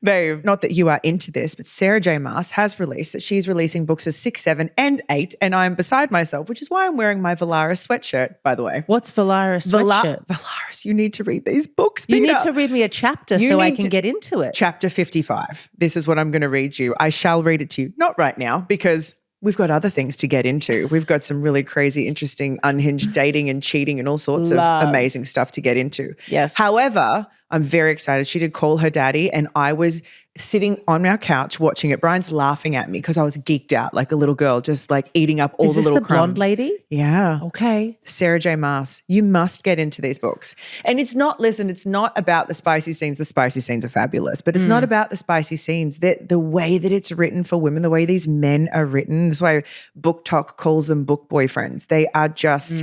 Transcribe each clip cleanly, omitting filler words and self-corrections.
Babe, not that you are into this, but Sarah J. Maas has released that she's releasing books as 6, 7 and 8, and I'm beside myself, which is why I'm wearing my Valaris sweatshirt, by the way. What's Valaris sweatshirt? Valaris, you need to read these books, You Peter. need to read me a chapter so I can get into it. Chapter 55. This is what I'm going to read you. I shall read it to you. Not right now because we've got other things to get into. We've got some really crazy, interesting, unhinged dating and cheating and all sorts of amazing stuff to get into. Yes. However, I'm very excited. She did call her daddy and I was sitting on our couch watching it. Brian's laughing at me because I was geeked out like a little girl, just like eating up all the little crumbs. Is this the blonde lady? Yeah. Okay. Sarah J. Maas. You must get into these books. And it's not about the spicy scenes. The spicy scenes are fabulous, but it's not about the spicy scenes. The way that it's written for women, the way these men are written, that's why Book Talk calls them book boyfriends. They are just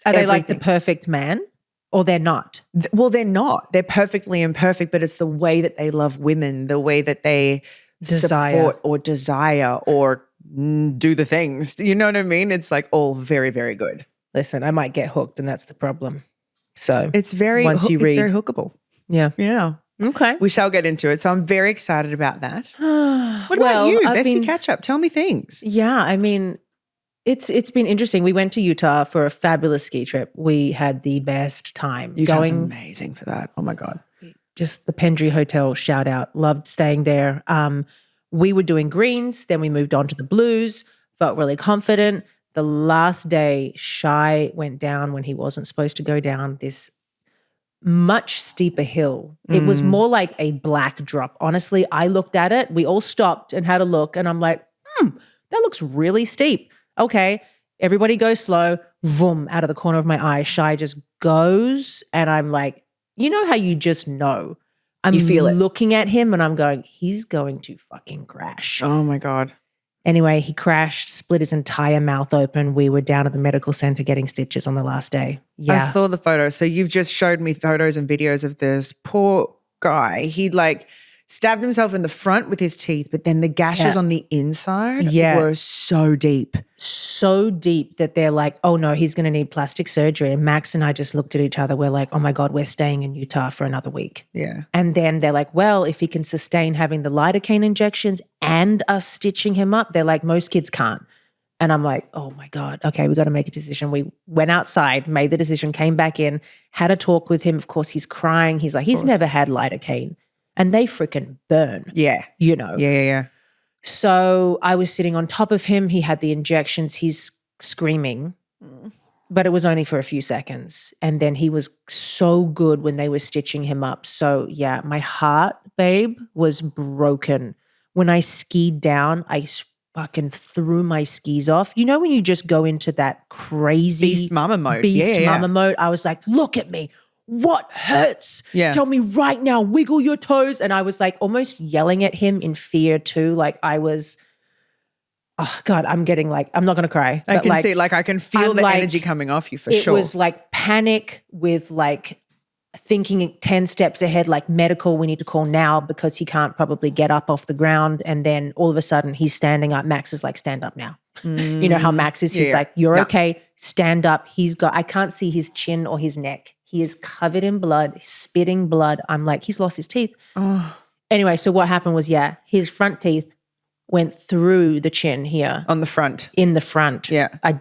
Are they like the perfect man? Or they're not? Well, they're not. They're perfectly imperfect, but it's the way that they love women, the way that they support or desire or do the things. You know what I mean? It's like all very, very good. Listen, I might get hooked and that's the problem. So it's very hookable. Yeah. Yeah. Okay. We shall get into it. So I'm very excited about that. What about you? Bestie catch up. Tell me things. Yeah, I mean, It's been interesting. We went to Utah for a fabulous ski trip. We had the best time. Utah's amazing for that. Oh my God. Just the Pendry Hotel, shout out. Loved staying there. We were doing greens, then we moved on to the blues, felt really confident. The last day, Shy went down when he wasn't supposed to go down this much steeper hill. It was more like a black drop. Honestly, I looked at it. We all stopped and had a look and I'm like, that looks really steep. Okay, everybody go slow, vroom, out of the corner of my eye. Shy just goes and I'm like, you know how you just know. You feel it. Looking at him and I'm going, he's going to fucking crash. Oh my God. Anyway, he crashed, split his entire mouth open. We were down at the medical center getting stitches on the last day. Yeah. I saw the photo. So you've just showed me photos and videos of this poor guy. He stabbed himself in the front with his teeth, but then the gashes on the inside were so deep. So deep that they're like, oh no, he's going to need plastic surgery. And Max and I just looked at each other. We're like, oh my God, we're staying in Utah for another week. Yeah. And then they're like, well, if he can sustain having the lidocaine injections and us stitching him up, they're like, most kids can't. And I'm like, oh my God, okay, we got to make a decision. We went outside, made the decision, came back in, had a talk with him. Of course, he's crying. He's like, he's never had lidocaine. And they freaking burn. Yeah. You know. Yeah. So I was sitting on top of him. He had the injections. He's screaming, but it was only for a few seconds. And then he was so good when they were stitching him up. So yeah, my heart, babe, was broken. When I skied down, I fucking threw my skis off. You know when you just go into that crazy beast mama mode. Mama mode. I was like, look at me. What hurts? Yeah. Tell me right now, wiggle your toes. And I was like almost yelling at him in fear too. Like I was, oh God, I'm getting like, I'm not going to cry. I can see, like I can feel the energy coming off you for sure. It was like panic with like thinking 10 steps ahead, like medical, we need to call now because he can't probably get up off the ground. And then all of a sudden he's standing up. Max is like, stand up now. You know how Max is? He's like, you're okay, stand up. I can't see his chin or his neck. He is covered in blood, spitting blood. I'm like, he's lost his teeth. Oh. Anyway, so what happened was, his front teeth went through the chin here. On the front. In the front. Yeah. I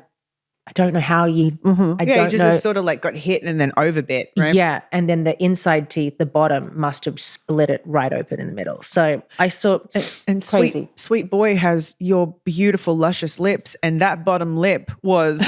don't know how you, I don't know. You just sort of like got hit and then overbit, right? Yeah, and then the inside teeth, the bottom must have split it right open in the middle. So I saw, and crazy. Sweet boy has your beautiful luscious lips and that bottom lip was...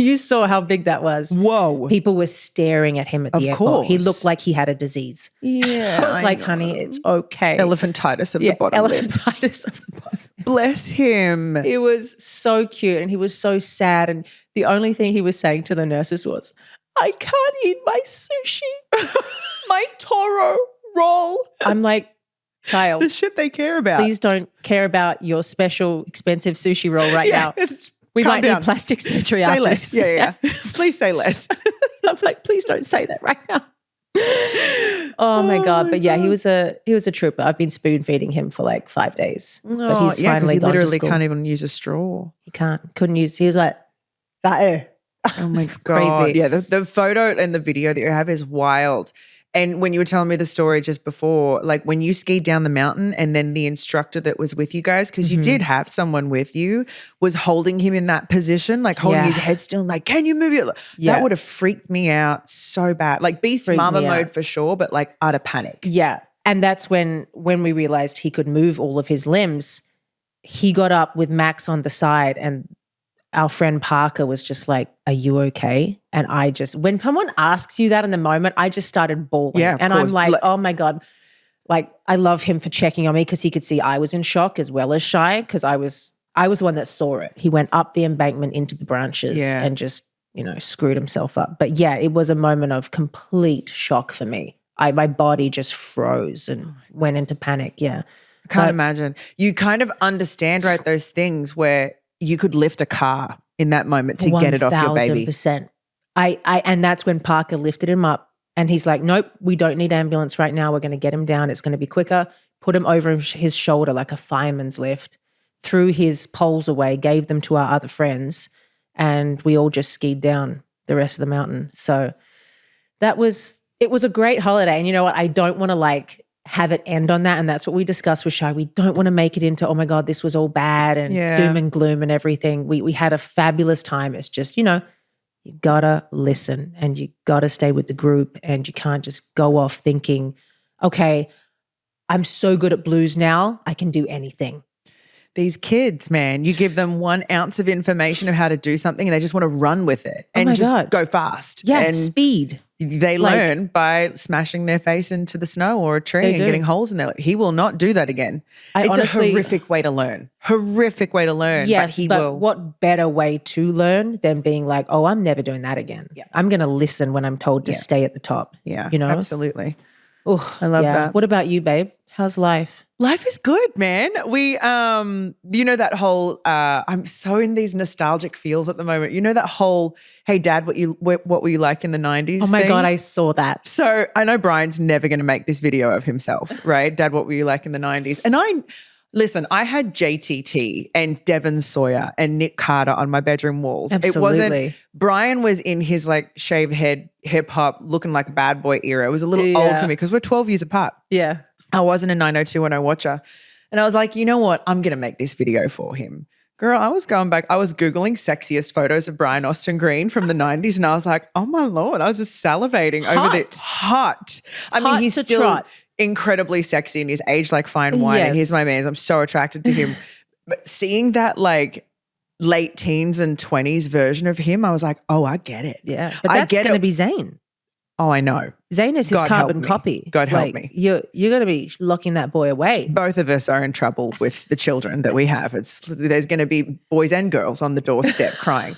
You saw how big that was. Whoa. People were staring at him at the airport. Course. He looked like he had a disease. Yeah. I was like, honey, it's okay. Elephantitis of the bottom lip. Elephantitis of the bottom lip. Bless him. It was so cute and he was so sad. And the only thing he was saying to the nurses was, I can't eat my sushi, my Toro roll. I'm like, child. The shit they care about. Please don't care about your special expensive sushi roll right now. We might need plastic surgery after less. this. Yeah. Please say less. I'm like, please don't say that right now. Oh my God. But yeah, he was a trooper. I've been spoon feeding him for like 5 days. But he's finally he gone to literally school. can't even use a straw. He couldn't use, he was like, that. Oh my God. Crazy. Yeah, the photo and the video that you have is wild. And when you were telling me the story just before, like when you skied down the mountain and then the instructor that was with you guys, because you did have someone with you, was holding him in that position, like holding his head still, like, can you move it? That would have freaked me out so bad. Like beast mama mode for sure, but like utter panic. Yeah. And that's when we realized he could move all of his limbs, he got up with Max on the side, and our friend Parker was just like, are you okay? And I just, when someone asks you that in the moment, I just started bawling. Yeah, and I'm like, oh my God. Like, I love him for checking on me because he could see I was in shock as well as Shy, because I was the one that saw it. He went up the embankment into the branches and just, screwed himself up. But yeah, it was a moment of complete shock for me. My body just froze and went into panic. Yeah. I can't imagine. You kind of understand, right, those things where you could lift a car in that moment to get it off your baby. 1000%. And that's when Parker lifted him up, and he's like, nope, we don't need ambulance right now. We're going to get him down. It's going to be quicker. Put him over his shoulder like a fireman's lift, threw his poles away, gave them to our other friends, and we all just skied down the rest of the mountain. So it was a great holiday. And you know what? I don't want to have it end on that. And that's what we discussed with Shy. We don't want to make it into, oh my God, this was all bad and doom and gloom and everything. We had a fabulous time. It's just, you gotta listen and you gotta stay with the group, and you can't just go off thinking, okay, I'm so good at blues now, I can do anything. These kids, man, you give them 1 ounce of information of how to do something and they just want to run with it and just go fast. Yeah, and speed. They learn by smashing their face into the snow or a tree and getting holes in there. He will not do that again. It's honestly, a horrific way to learn. Horrific way to learn. Yes, but what better way to learn than being like, oh, I'm never doing that again. Yeah. I'm going to listen when I'm told to stay at the top. Yeah, absolutely. Oh, I love that. What about you, babe? How's life? Life is good, man. We, that whole, I'm so in these nostalgic feels at the moment. You know that whole, hey, Dad, what were you like in the 90s Oh my thing? God, I saw that. So I know Brian's never going to make this video of himself, right? Dad, what were you like in the 90s? And I had JTT and Devon Sawyer and Nick Carter on my bedroom walls. Absolutely. Brian was in his shaved head, hip hop, looking like a bad boy era. It was a little old for me because we're 12 years apart. Yeah. I wasn't a 90210 watcher. And I was like, you know what? I'm going to make this video for him. Girl, I was going back. I was Googling sexiest photos of Brian Austin Green from the 90s. And I was like, oh my Lord, I was just salivating over the hot. I mean, he's still incredibly sexy and he's aged like fine wine. And he's my man. I'm so attracted to him. But seeing that late teens and 20s version of him, I was like, oh, I get it. Yeah. But that's going to be Zayn. Oh, I know. Zayn is his carbon copy. God help me. You're going to be locking that boy away. Both of us are in trouble with the children that we have. There's going to be boys and girls on the doorstep crying.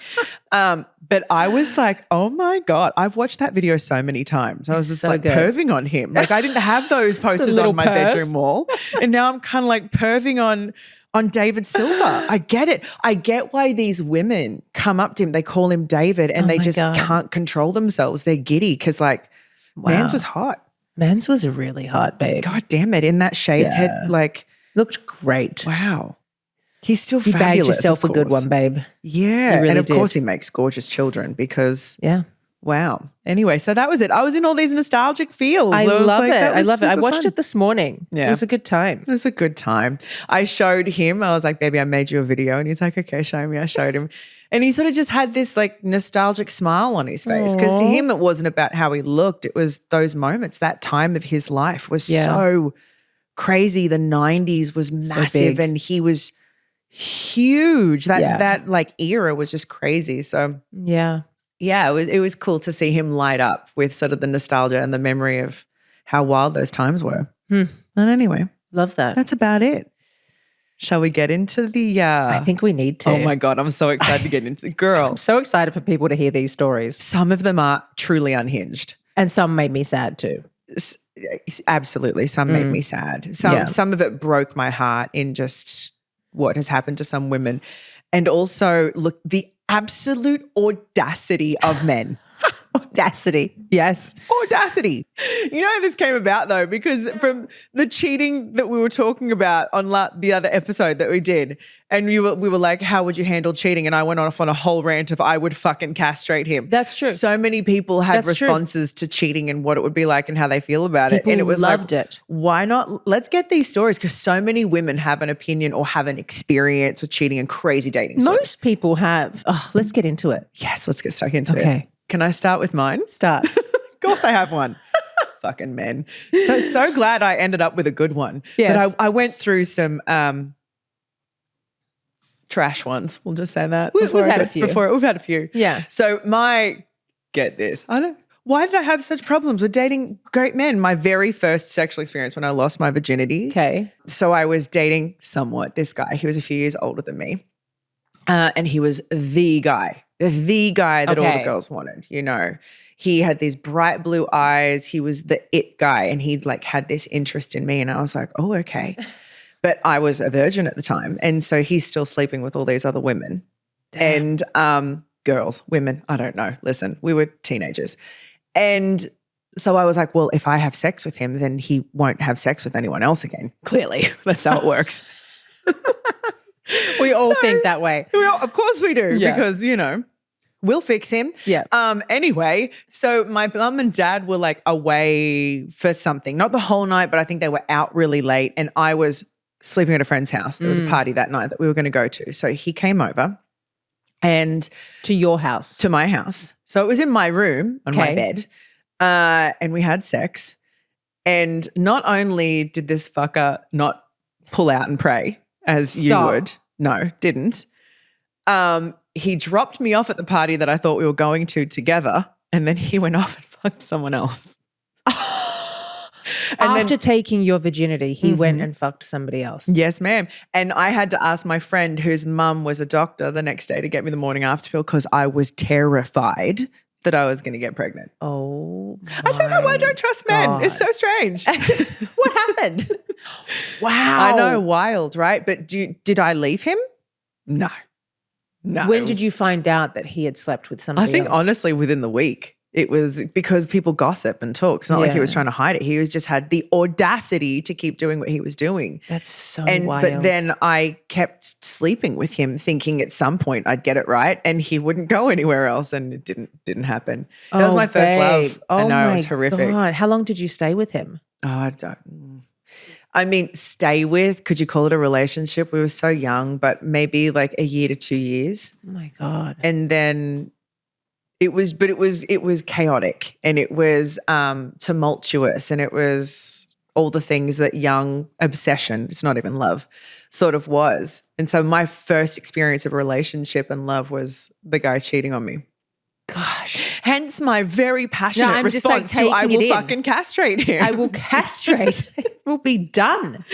But I was like, oh my God, I've watched that video so many times. I was just perving on him. I didn't have those posters on my bedroom wall. And now I'm kind of perving on David Silver. I get it. I get why these women come up to him. They call him David and they just can't control themselves. They're giddy because Mans was hot. Mans was really hot, babe. God damn it. In that shaved head, looked great. Wow. He's still you fabulous. You bagged yourself a good one, babe. Yeah. Really and of course he makes gorgeous children because wow. Anyway, so that was it. I was in all these nostalgic feels. I love it. I love it. I watched it this morning. Yeah. It was a good time. It was a good time. I showed him. I was like, baby, I made you a video. And he's like, okay, show me. I showed him. And he sort of just had this nostalgic smile on his face because to him it wasn't about how he looked. It was those moments. That time of his life was so crazy. The 90s was massive and he was huge. That era was just crazy. So yeah, it was cool to see him light up with sort of the nostalgia and the memory of how wild those times were. And anyway, love that. That's about it. Shall we get into the I think we need to. Oh my God, I'm so excited to get into the girl. I'm so excited for people to hear these stories. Some of them are truly unhinged. And some made me sad too. Absolutely. Some made me sad. Some of it broke my heart in just what has happened to some women. And also, look, the absolute audacity of men. Audacity. Yes. Audacity. You know how this came about though, because from the cheating that we were talking about on the other episode that we did, and we were like, how would you handle cheating? And I went off on a whole rant of I would fucking castrate him. That's true. So many people had responses to cheating and what it would be like and how they feel about it. And it was loved like, it. Why not? Let's get these stories, because so many women have an opinion or have an experience with cheating and crazy dating stories. Most people have. Oh, let's get into it. Yes, let's get stuck into it. Okay. Can I start with mine? Start. Of course I have one. Fucking men. I'm so glad I ended up with a good one. Yes. But I went through some trash ones. We'll just say that. We've had a few. We've had a few. Yeah. So get this. Why did I have such problems with dating great men? My very first sexual experience when I lost my virginity. Okay. So I was dating this guy. He was a few years older than me. And he was the guy that all the girls wanted, you know. He had these bright blue eyes. He was the it guy, and he'd like had this interest in me, and I was like, oh, okay. But I was a virgin at the time, and so he's still sleeping with all these other women. Damn. And girls, women, I don't know. Listen, we were teenagers. And so I was like, well, if I have sex with him, then he won't have sex with anyone else again. Clearly, that's how it works. We all think that way. Of course we do, because, you know, we'll fix him. Yeah. Anyway, so my mum and dad were like away for something, not the whole night, but I think they were out really late, and I was sleeping at a friend's house. There was a party that night that we were going to go to. So he came over and to your house, to my house. So it was in my room on my bed, and we had sex. And not only did this fucker not pull out and pray as you would, no, didn't. He dropped me off at the party that I thought we were going to together, and then he went off and fucked someone else. And after taking your virginity, he went and fucked somebody else. Yes, ma'am. And I had to ask my friend whose mum was a doctor the next day to get me the morning after pill, because I was terrified that I was going to get pregnant. Oh, I don't know why I don't trust men. It's so strange. What happened? Wow. I know, wild, right? But did I leave him? No. When did you find out that he had slept with somebody else? I think honestly within the week. It was because people gossip and talk. It's not like he was trying to hide it. He just had the audacity to keep doing what he was doing. That's so wild. But then I kept sleeping with him, thinking at some point I'd get it right, and he wouldn't go anywhere else, and it didn't happen. That was my first love. I know, it was horrific. God. How long did you stay with him? Oh, I mean, stay with, could you call it a relationship? We were so young, but maybe like a year to 2 years. Oh my God. And then it was chaotic, and it was tumultuous, and it was all the things that young obsession, it's not even love, sort of was. And so my first experience of a relationship and love was the guy cheating on me. Gosh. Hence my very passionate response to I will fucking castrate him. I will castrate. It will be done.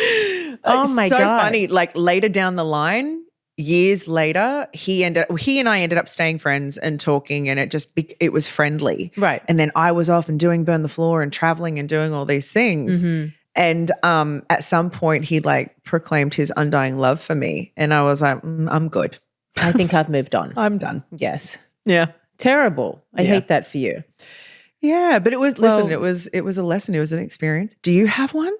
Oh my God. So funny. Like later down the line, years later, he and I ended up staying friends and talking, and it was friendly. Right. And then I was off and doing Burn the Floor and traveling and doing all these things. Mm-hmm. And at some point he like proclaimed his undying love for me, and I was like, I'm good. I think I've moved on. I'm done. Yes. Yeah. Terrible. I hate that for you. Yeah, but it was it was a lesson. It was an experience. Do you have one?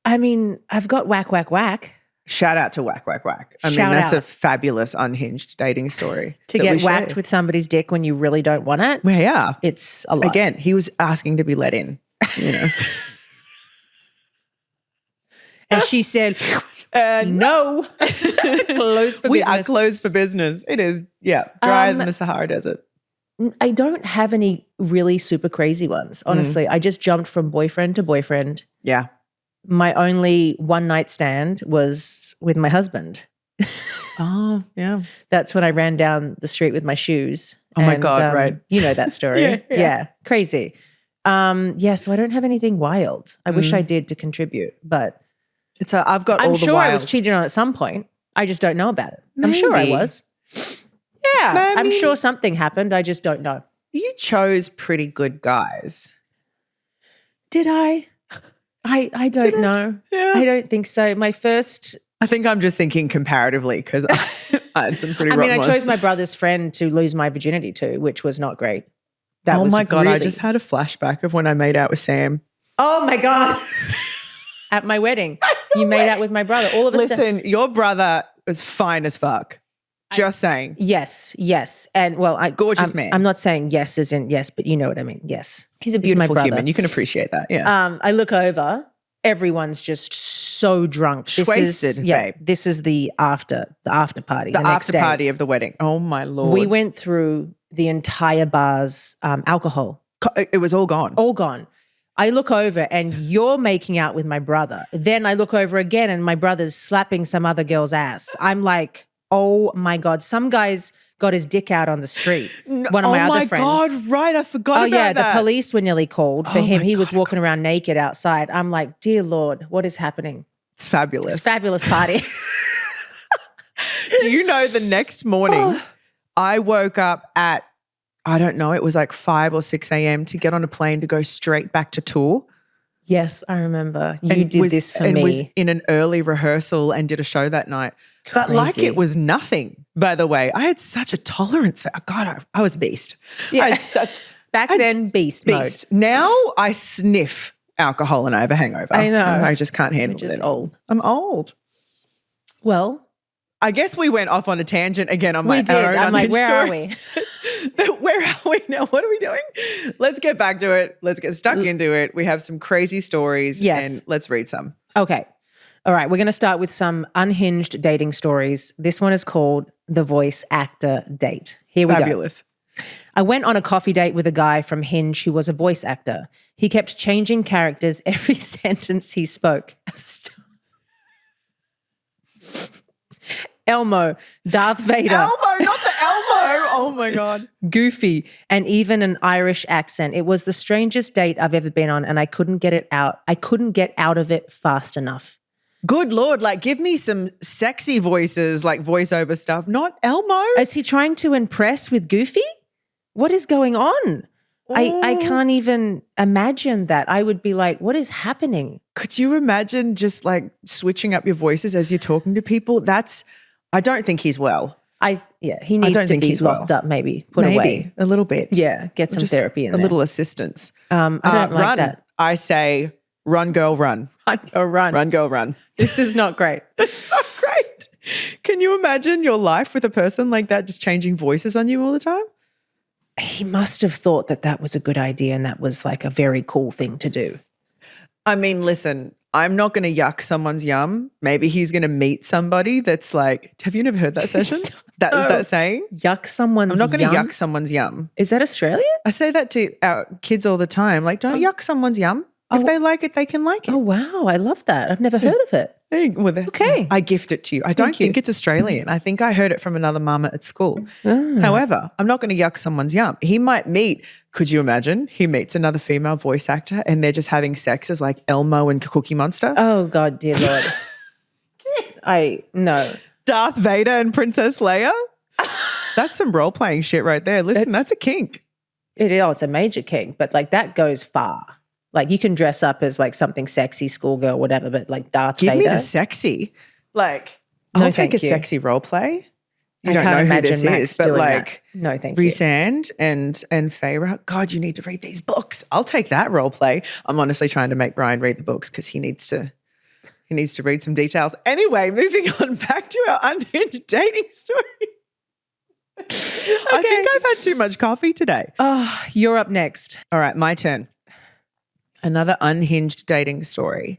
I mean, I've got whack, whack, whack. Shout out to Whack, Whack, Whack. I mean, that's a fabulous unhinged dating story. To get whacked with somebody's dick when you really don't want it? Well, yeah. It's a lot. Again, he was asking to be let in, you know. And she said, no. Closed for business. We are closed for business. It is, drier than the Sahara Desert. I don't have any really super crazy ones, honestly. I just jumped from boyfriend to boyfriend. Yeah. My only one night stand was with my husband. Oh, yeah. That's when I ran down the street with my shoes. Oh my God, right. You know that story. Yeah. Crazy. So I don't have anything wild. I wish I did to contribute, but I've got I'm all the sure wild. I was cheated on at some point. I just don't know about it. I'm sure I was. Yeah. I'm sure something happened. I just don't know. You chose pretty good guys. Did I? I don't know. Yeah. I don't think so. My first... I think I'm just thinking comparatively because I had some pretty rotten I ones. chose my brother's friend to lose my virginity to, which was not great. That Oh was my God, I really- just had a flashback of when I made out with Sam. Oh my God. At my wedding. You made out with my brother. All of a sudden. Listen, your brother was fine as fuck. Just saying. Yes. And Gorgeous man. I'm not saying yes as in yes, but you know what I mean. Yes. He's a beautiful human. You can appreciate that. Yeah. I look over, everyone's just so drunk. Wasted, babe. This is the after party. The next after day. party of the wedding. Oh my Lord. We went through the entire bar's alcohol. It was all gone. All gone. I look over and you're making out with my brother. Then I look over again and my brother's slapping some other girl's ass. I'm like, oh my God. Some guy's got his dick out on the street. One of my other friends. Oh my God, right. I forgot about that. The police were nearly called for him. my He was God. walking around naked outside. I'm like, dear Lord, what is happening? It's fabulous. It's a fabulous party. Do you know the next morning I woke up at, I don't know, it was like 5 or 6 a.m. to get on a plane to go straight back to tour. Yes, I remember. You did this for me. And was in an early rehearsal and did a show that night. But like Crazy. it was nothing, by the way. I had such a tolerance for, God, I was beast. Yeah. I had such Back then, beast mode. Now I sniff alcohol and I have a hangover. I know. I just can't handle You're just it. old. I'm old. Well, I guess we went off on a tangent again on my we did. own I'm like, unhinged where story. are we? Where are we now? What are we doing? Let's get back to it. Let's get stuck into it. We have some crazy stories Yes. and let's read some. Okay. All right. We're going to start with some unhinged dating stories. This one is called The Voice Actor Date. Here we go. Fabulous. I went on a coffee date with a guy from Hinge who was a voice actor. He kept changing characters every sentence he spoke. Elmo, Darth Vader. Elmo, not the Elmo. Oh my God. Goofy, and even an Irish accent. It was the strangest date I've ever been on, and I couldn't get it out. I couldn't get out of it fast enough. Good Lord, like give me some sexy voices, like voiceover stuff, not Elmo. Is he trying to impress with Goofy? What is going on? I can't even imagine that. I would be like, what is happening? Could you imagine just like switching up your voices as you're talking to people? I don't think he's well. He needs don't to think be he's locked well. up, maybe put away. A little bit. Yeah, get some Just therapy in a there. little assistance. I don't like run. that. I say, run, girl, run. Run. Run, girl, run. This is not great. It's not great. Can you imagine your life with a person like that just changing voices on you all the time? He must have thought that that was a good idea and that was like a very cool thing to do. I mean, listen, I'm not going to yuck someone's yum. Maybe he's going to meet somebody that's like, have you never heard that session? That is that saying? Yuck someone's I'm not going to yum? yuck someone's yum. Is that Australian? I say that to our kids all the time. Like, don't yuck someone's yum. If they like it, they can like it. Oh, wow. I love that. I've never heard of it. Okay. I gift it to you. I don't think it's Australian. I think I heard it from another mama at school. However, I'm not going to yuck someone's yum. He might meet, could you imagine? He meets another female voice actor and they're just having sex as like Elmo and Cookie Monster. Oh, God, dear Lord. No. Darth Vader and Princess Leia. That's some role-playing shit right there. Listen, that's a kink. It's a major kink, but like that goes far. Like you can dress up as like something sexy, schoolgirl, whatever, but like Darth Vader. Give me the sexy. Like, No, I'll take a thank you. sexy role play. You I don't can't know who imagine this Max is, but doing like that. No, thank you. Rhysand and Feyre. God, you need to read these books. I'll take that role play. I'm honestly trying to make Brian read the books because he needs to read some details. Anyway, moving on back to our unhinged dating story. I think I've had too much coffee today. Oh, you're up next. All right, my turn. Another unhinged dating story.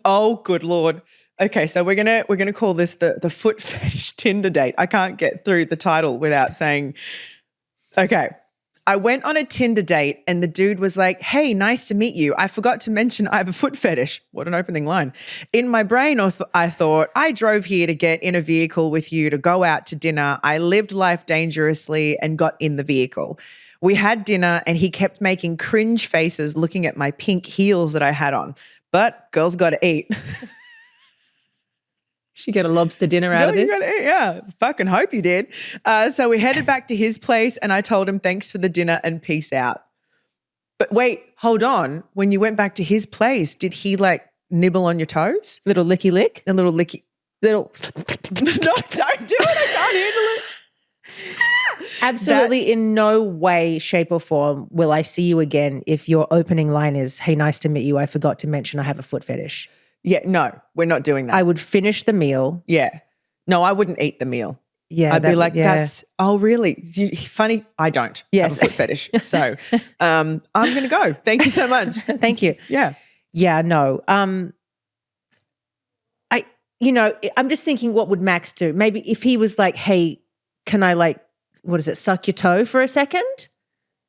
Oh, good Lord. Okay, so we're gonna call this the foot fetish Tinder date. I can't get through the title without saying, okay. I went on a Tinder date and the dude was like, hey, nice to meet you. I forgot to mention I have a foot fetish. What an opening line. In my brain, I thought, I drove here to get in a vehicle with you to go out to dinner. I lived life dangerously and got in the vehicle. We had dinner and he kept making cringe faces looking at my pink heels that I had on. But girls got to eat. She get a lobster dinner out of this? Yeah, fucking hope you did. So we headed back to his place and I told him thanks for the dinner and peace out. But wait, hold on. When you went back to his place, did he like nibble on your toes? Little licky lick? A little licky. No, don't do it. I can't handle it. Absolutely in no way, shape, or form will I see you again if your opening line is, hey, nice to meet you. I forgot to mention I have a foot fetish. Yeah, no, we're not doing that. I would finish the meal. Yeah. No, I wouldn't eat the meal. Yeah. I'd be like, that's, oh, really? Funny. I don't Yes. have a foot fetish. So I'm going to go. Thank you so much. Thank you. Yeah. Yeah, no. I'm just thinking, what would Max do? Maybe if he was like, hey, can I suck your toe for a second?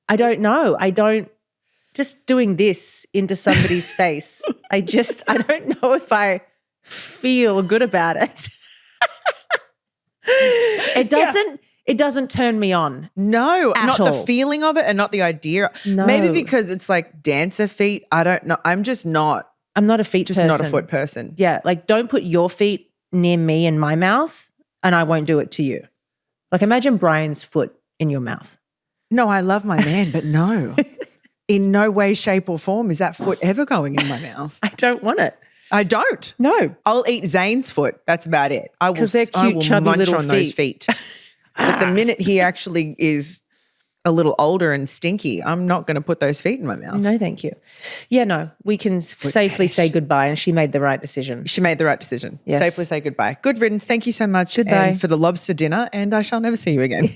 I don't know. Just doing this into somebody's face. I don't know if I feel good about it. It doesn't turn me on. No, at not all. the feeling of it and not the idea. No. Maybe because it's like dancer feet. I don't know. I'm not a feet person. Not a foot person. Yeah, like don't put your feet near me in my mouth and I won't do it to you. Like imagine Brian's foot in your mouth. No, I love my man, but no. In no way, shape or form is that foot ever going in my mouth. I don't want it. I don't. No. I'll eat Zane's foot. That's about it. Because they're cute, chubby munch little on those feet. But the minute he actually is a little older and stinky, I'm not going to put those feet in my mouth. No, thank you. Yeah, no, we can safely say goodbye, and she made the right decision. She made the right decision. Yes. Safely say goodbye. Good riddance. Thank you so much. Goodbye. And for the lobster dinner, and I shall never see you again.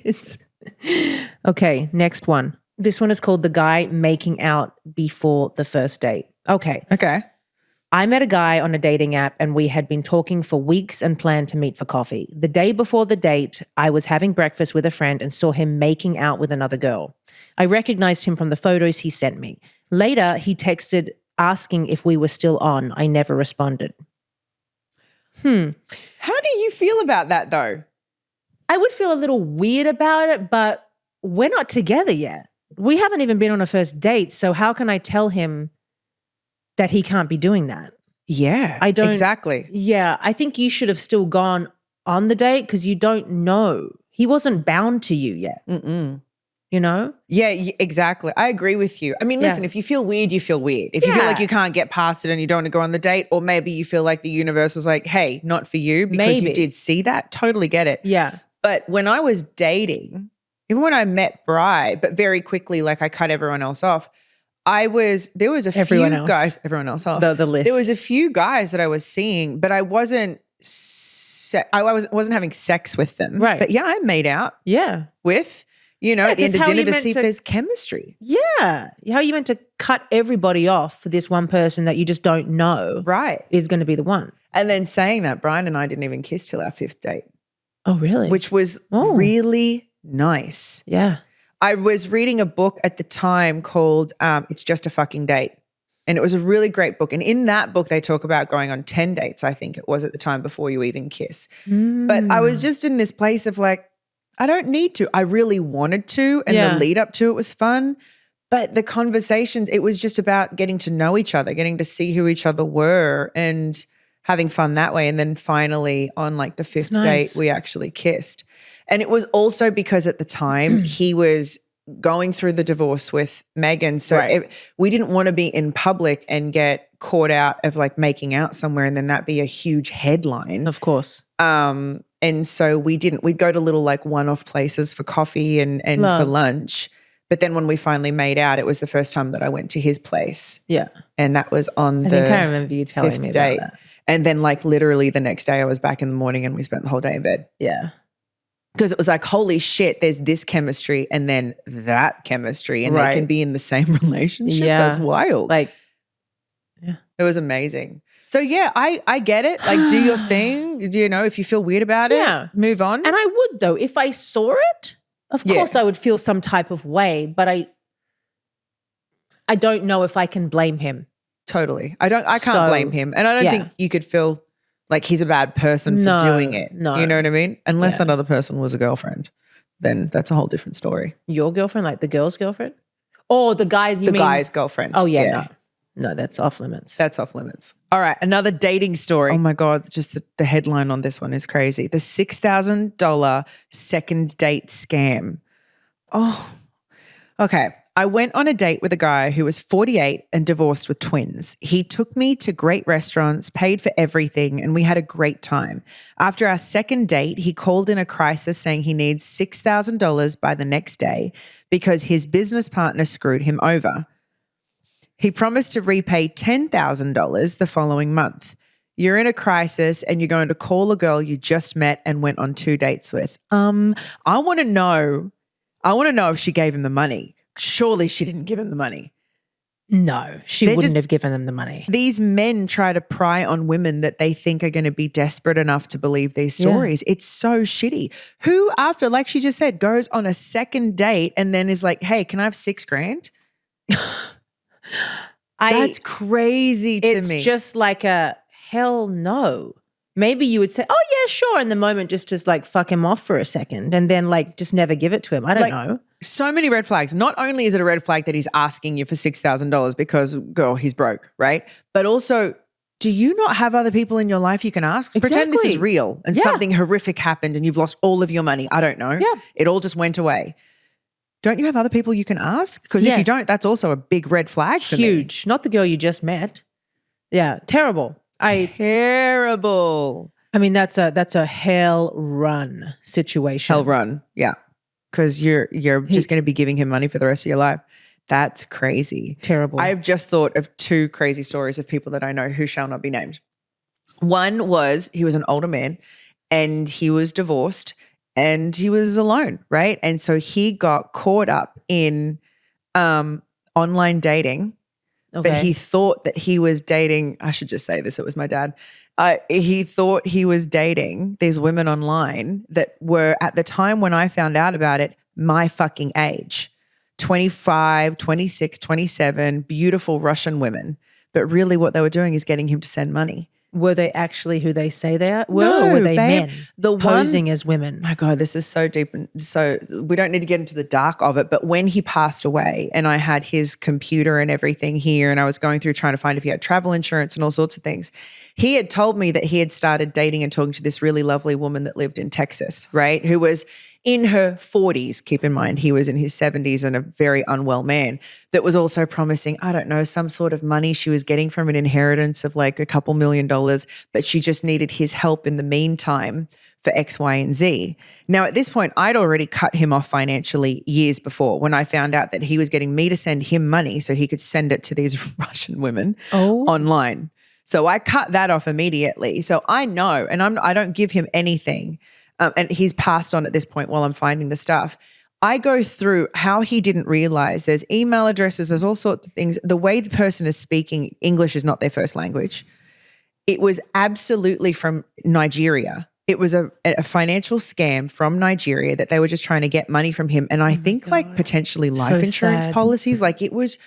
Okay, next one. This one is called The Guy Making Out Before the First Date. Okay. I met a guy on a dating app and we had been talking for weeks and planned to meet for coffee. The day before the date, I was having breakfast with a friend and saw him making out with another girl. I recognized him from the photos he sent me. Later, he texted asking if we were still on. I never responded. How do you feel about that though? I would feel a little weird about it, but we're not together yet. We haven't even been on a first date, so how can I tell him that he can't be doing that? Yeah, I don't. Exactly. Yeah, I think you should have still gone on the date because you don't know. He wasn't bound to you yet. You know? Yeah, exactly. I agree with you. I mean, listen, if you feel weird, you feel weird. If you feel like you can't get past it and you don't want to go on the date, or maybe you feel like the universe was like, hey, not for you because you did see that, totally get it. Yeah. But when I was dating, even when I met Bri, but very quickly, like I cut everyone else off, there was a few guys, everyone else off. The list. There was a few guys that I was seeing, but I wasn't having sex with them. Right. But yeah, I made out with, at the end of dinner to see if there's chemistry. Yeah. How you meant to cut everybody off for this one person that you just don't know is going to be the one. And then saying that, Brian and I didn't even kiss till our 5th date. Oh, really? Which was really nice. Yeah. I was reading a book at the time called It's Just a Fucking Date. And it was a really great book. And in that book, they talk about going on 10 dates, I think it was at the time, before you even kiss. But I was just in this place of like, I don't need to. I really wanted to. And the lead up to it was fun. But the conversations, it was just about getting to know each other, getting to see who each other were and having fun that way. And then finally on like the 5th date, we actually kissed. And it was also because at the time he was going through the divorce with Megan. So we didn't want to be in public and get caught out of like making out somewhere and then that be a huge headline. Of course. And so we didn't. We'd go to little like one-off places for coffee and for lunch. But then when we finally made out, it was the first time that I went to his place. Yeah. And that was on I think I remember you telling me about that. And then like literally the next day I was back in the morning and we spent the whole day in bed. Yeah. Because it was like, holy shit, there's this chemistry and then that chemistry and they can be in the same relationship. Yeah. That's wild. Like, it was amazing. So yeah, I get it. Like do your thing. Do you know, if you feel weird about it, move on. And I would though, if I saw it, of course I would feel some type of way, but I don't know if I can blame him. Totally. I can't blame him. And I don't think you could feel like he's a bad person for doing it. No. You know what I mean? Unless that other person was a girlfriend, then that's a whole different story. Your girlfriend, like the girl's girlfriend? Or the guy's, you mean? The guy's girlfriend. Oh, yeah. No, that's off limits. That's off limits. All right, another dating story. Oh my God, just the headline on this one is crazy. The $6,000 second date scam. Oh, okay. I went on a date with a guy who was 48 and divorced with twins. He took me to great restaurants, paid for everything, and we had a great time. After our second date, he called in a crisis saying he needs $6,000 by the next day because his business partner screwed him over. He promised to repay $10,000 the following month. You're in a crisis and you're going to call a girl you just met and went on 2 dates with. I want to know if she gave him the money. Surely she didn't give him the money. No, she wouldn't have given him the money. These men try to pry on women that they think are going to be desperate enough to believe these stories. Yeah. It's so shitty. Who after, like she just said, goes on a second date and then is like, hey, can I have $6,000? That's crazy to me. It's just like a hell no. Maybe you would say, oh yeah, sure, in the moment just to like fuck him off for a second and then like just never give it to him. I don't know. So many red flags. Not only is it a red flag that he's asking you for $6,000 because, girl, he's broke, right? But also, do you not have other people in your life you can ask? Exactly. Pretend this is real and something horrific happened and you've lost all of your money. I don't know. Yeah. It all just went away. Don't you have other people you can ask? Because if you don't, that's also a big red flag for me. Huge. Not the girl you just met. Yeah, terrible. Terrible. I mean, that's a hell run situation. Hell run, yeah. Because you're just going to be giving him money for the rest of your life. That's crazy. Terrible. I've just thought of 2 crazy stories of people that I know who shall not be named. One was he was an older man and he was divorced and he was alone, right? And so he got caught up in online dating. Okay. But he thought that he was dating, I should just say this, it was my dad. He thought he was dating these women online that were, at the time when I found out about it, my fucking age. 25, 26, 27, beautiful Russian women. But really what they were doing is getting him to send money. Were they actually who they say they are? No, or were they babe, men posing as women? My God, this is so deep. And so we don't need to get into the dark of it. But when he passed away and I had his computer and everything here and I was going through trying to find if he had travel insurance and all sorts of things, he had told me that he had started dating and talking to this really lovely woman that lived in Texas, right? Who was in her 40s, keep in mind, he was in his 70s and a very unwell man that was also promising, I don't know, some sort of money she was getting from an inheritance of like a couple $1 million, but she just needed his help in the meantime for X, Y, and Z. Now, at this point, I'd already cut him off financially years before when I found out that he was getting me to send him money so he could send it to these Russian women online. So I cut that off immediately. So I know, and I don't give him anything. And he's passed on at this point while I'm finding the stuff. I go through how he didn't realize there's email addresses, there's all sorts of things. The way the person is speaking, English is not their first language. It was absolutely from Nigeria. It was a financial scam from Nigeria that they were just trying to get money from him. And I think like potentially life insurance policies, like it was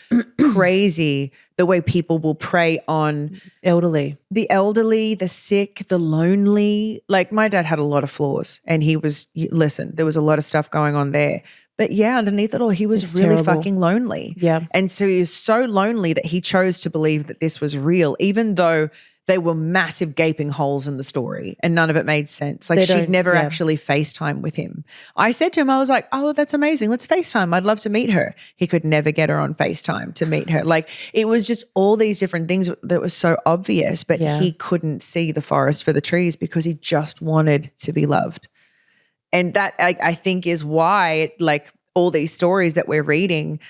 crazy the way people will prey on the elderly, the sick, the lonely. Like my dad had a lot of flaws and there was a lot of stuff going on there. But yeah, underneath it all, he was really terrible. Fucking lonely. Yeah. And so he was so lonely that he chose to believe that this was real, even though they were massive gaping holes in the story and none of it made sense. Like she'd never actually FaceTime with him. I said to him, I was like, oh, that's amazing. Let's FaceTime. I'd love to meet her. He could never get her on FaceTime to meet her. Like it was just all these different things that was so obvious, but he couldn't see the forest for the trees because he just wanted to be loved. And that I think is why like all these stories that we're reading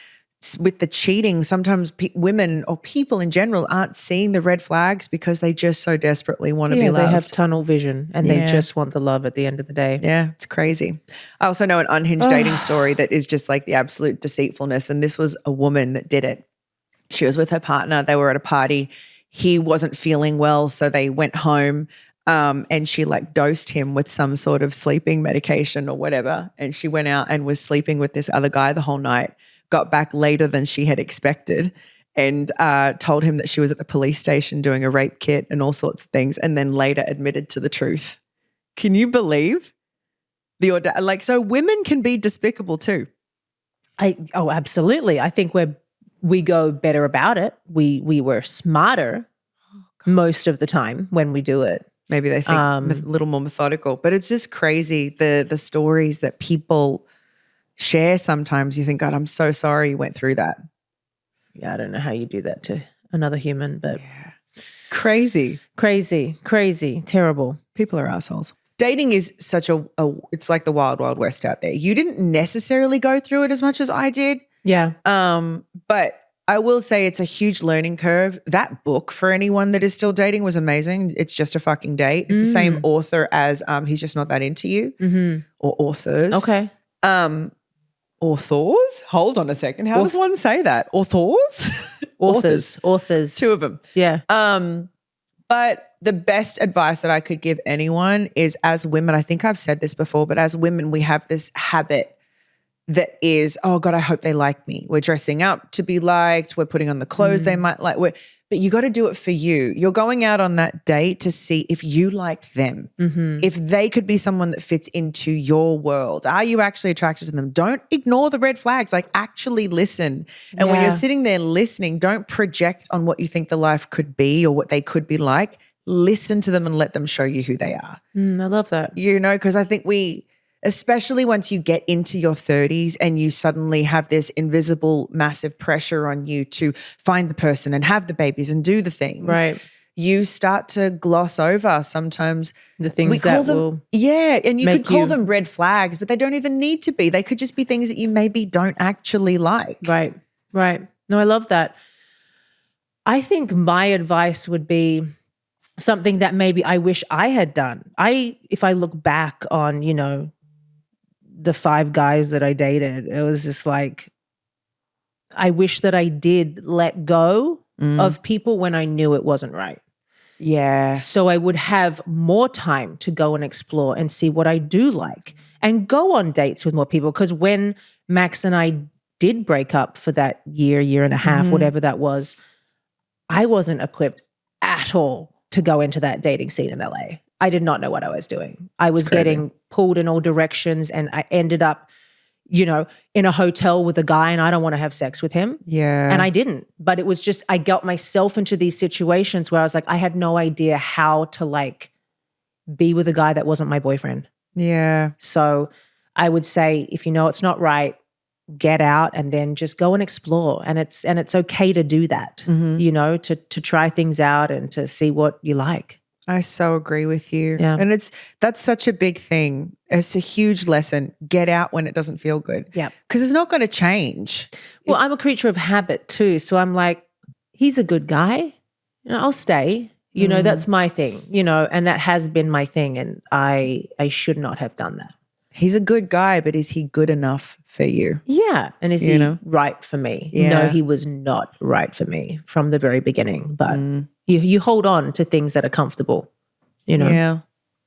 with the cheating, sometimes women or people in general aren't seeing the red flags because they just so desperately want to be loved. They have tunnel vision and they just want the love at the end of the day. Yeah, it's crazy. I also know an unhinged dating story that is just like the absolute deceitfulness. And this was a woman that did it. She was with her partner. They were at a party. He wasn't feeling well, so they went home. And she like dosed him with some sort of sleeping medication or whatever. And she went out and was sleeping with this other guy the whole night. Got back later than she had expected and told him that she was at the police station doing a rape kit and all sorts of things, and then later admitted to the truth. Can you believe so women can be despicable too. Absolutely. I think we go better about it. We were smarter most of the time when we do it. Maybe they think a little more methodical, but it's just crazy the stories that people share sometimes, you think, God, I'm so sorry you went through that. Yeah, I don't know how you do that to another human, but Crazy. Terrible. People are assholes. Dating is such it's like the wild, wild west out there. You didn't necessarily go through it as much as I did. Yeah. But I will say it's a huge learning curve. That book for anyone that is still dating was amazing. It's Just a Fucking Date. It's the same author as He's Just Not That Into You or authors. Okay. Authors? Hold on a second. How does one say that? Authors? Authors. Two of them. Yeah. But the best advice that I could give anyone is, as women, I think I've said this before, but as women, we have this habit that is, oh God, I hope they like me. We're dressing up to be liked. We're putting on the clothes they might like. But you got to do it for you. You're going out on that date to see if you like them, if they could be someone that fits into your world. Are you actually attracted to them? Don't ignore the red flags. Like, actually listen. And when you're sitting there listening, don't project on what you think the life could be or what they could be like. Listen to them and let them show you who they are. I love that. You know, because I think especially once you get into your 30s and you suddenly have this invisible, massive pressure on you to find the person and have the babies and do the things. Right. You start to gloss over sometimes the things that will and you could call them red flags, but they don't even need to be. They could just be things that you maybe don't actually like. Right. No, I love that. I think my advice would be something that maybe I wish I had done. If I look back on, the 5 guys that I dated, it was just like, I wish that I did let go of people when I knew it wasn't right. Yeah. So I would have more time to go and explore and see what I do like and go on dates with more people. Because when Max and I did break up for that year and a half, whatever that was, I wasn't equipped at all to go into that dating scene in LA. I did not know what I was doing. I was getting pulled in all directions, and I ended up, in a hotel with a guy, and I don't want to have sex with him. Yeah. And I didn't. But it was just, I got myself into these situations where I was like, I had no idea how to be with a guy that wasn't my boyfriend. Yeah. So I would say, if you know it's not right, get out and then just go and explore. And it's okay to do that, to try things out and to see what you like. I so agree with you. Yeah. And that's such a big thing. It's a huge lesson. Get out when it doesn't feel good. Yeah. Because it's not going to change. Well, I'm a creature of habit too. So I'm like, he's a good guy. I'll stay. That's my thing, and that has been my thing. And I should not have done that. He's a good guy, but is he good enough for you? Yeah. And is he right for me? Yeah. No, he was not right for me from the very beginning. But you hold on to things that are comfortable, Yeah.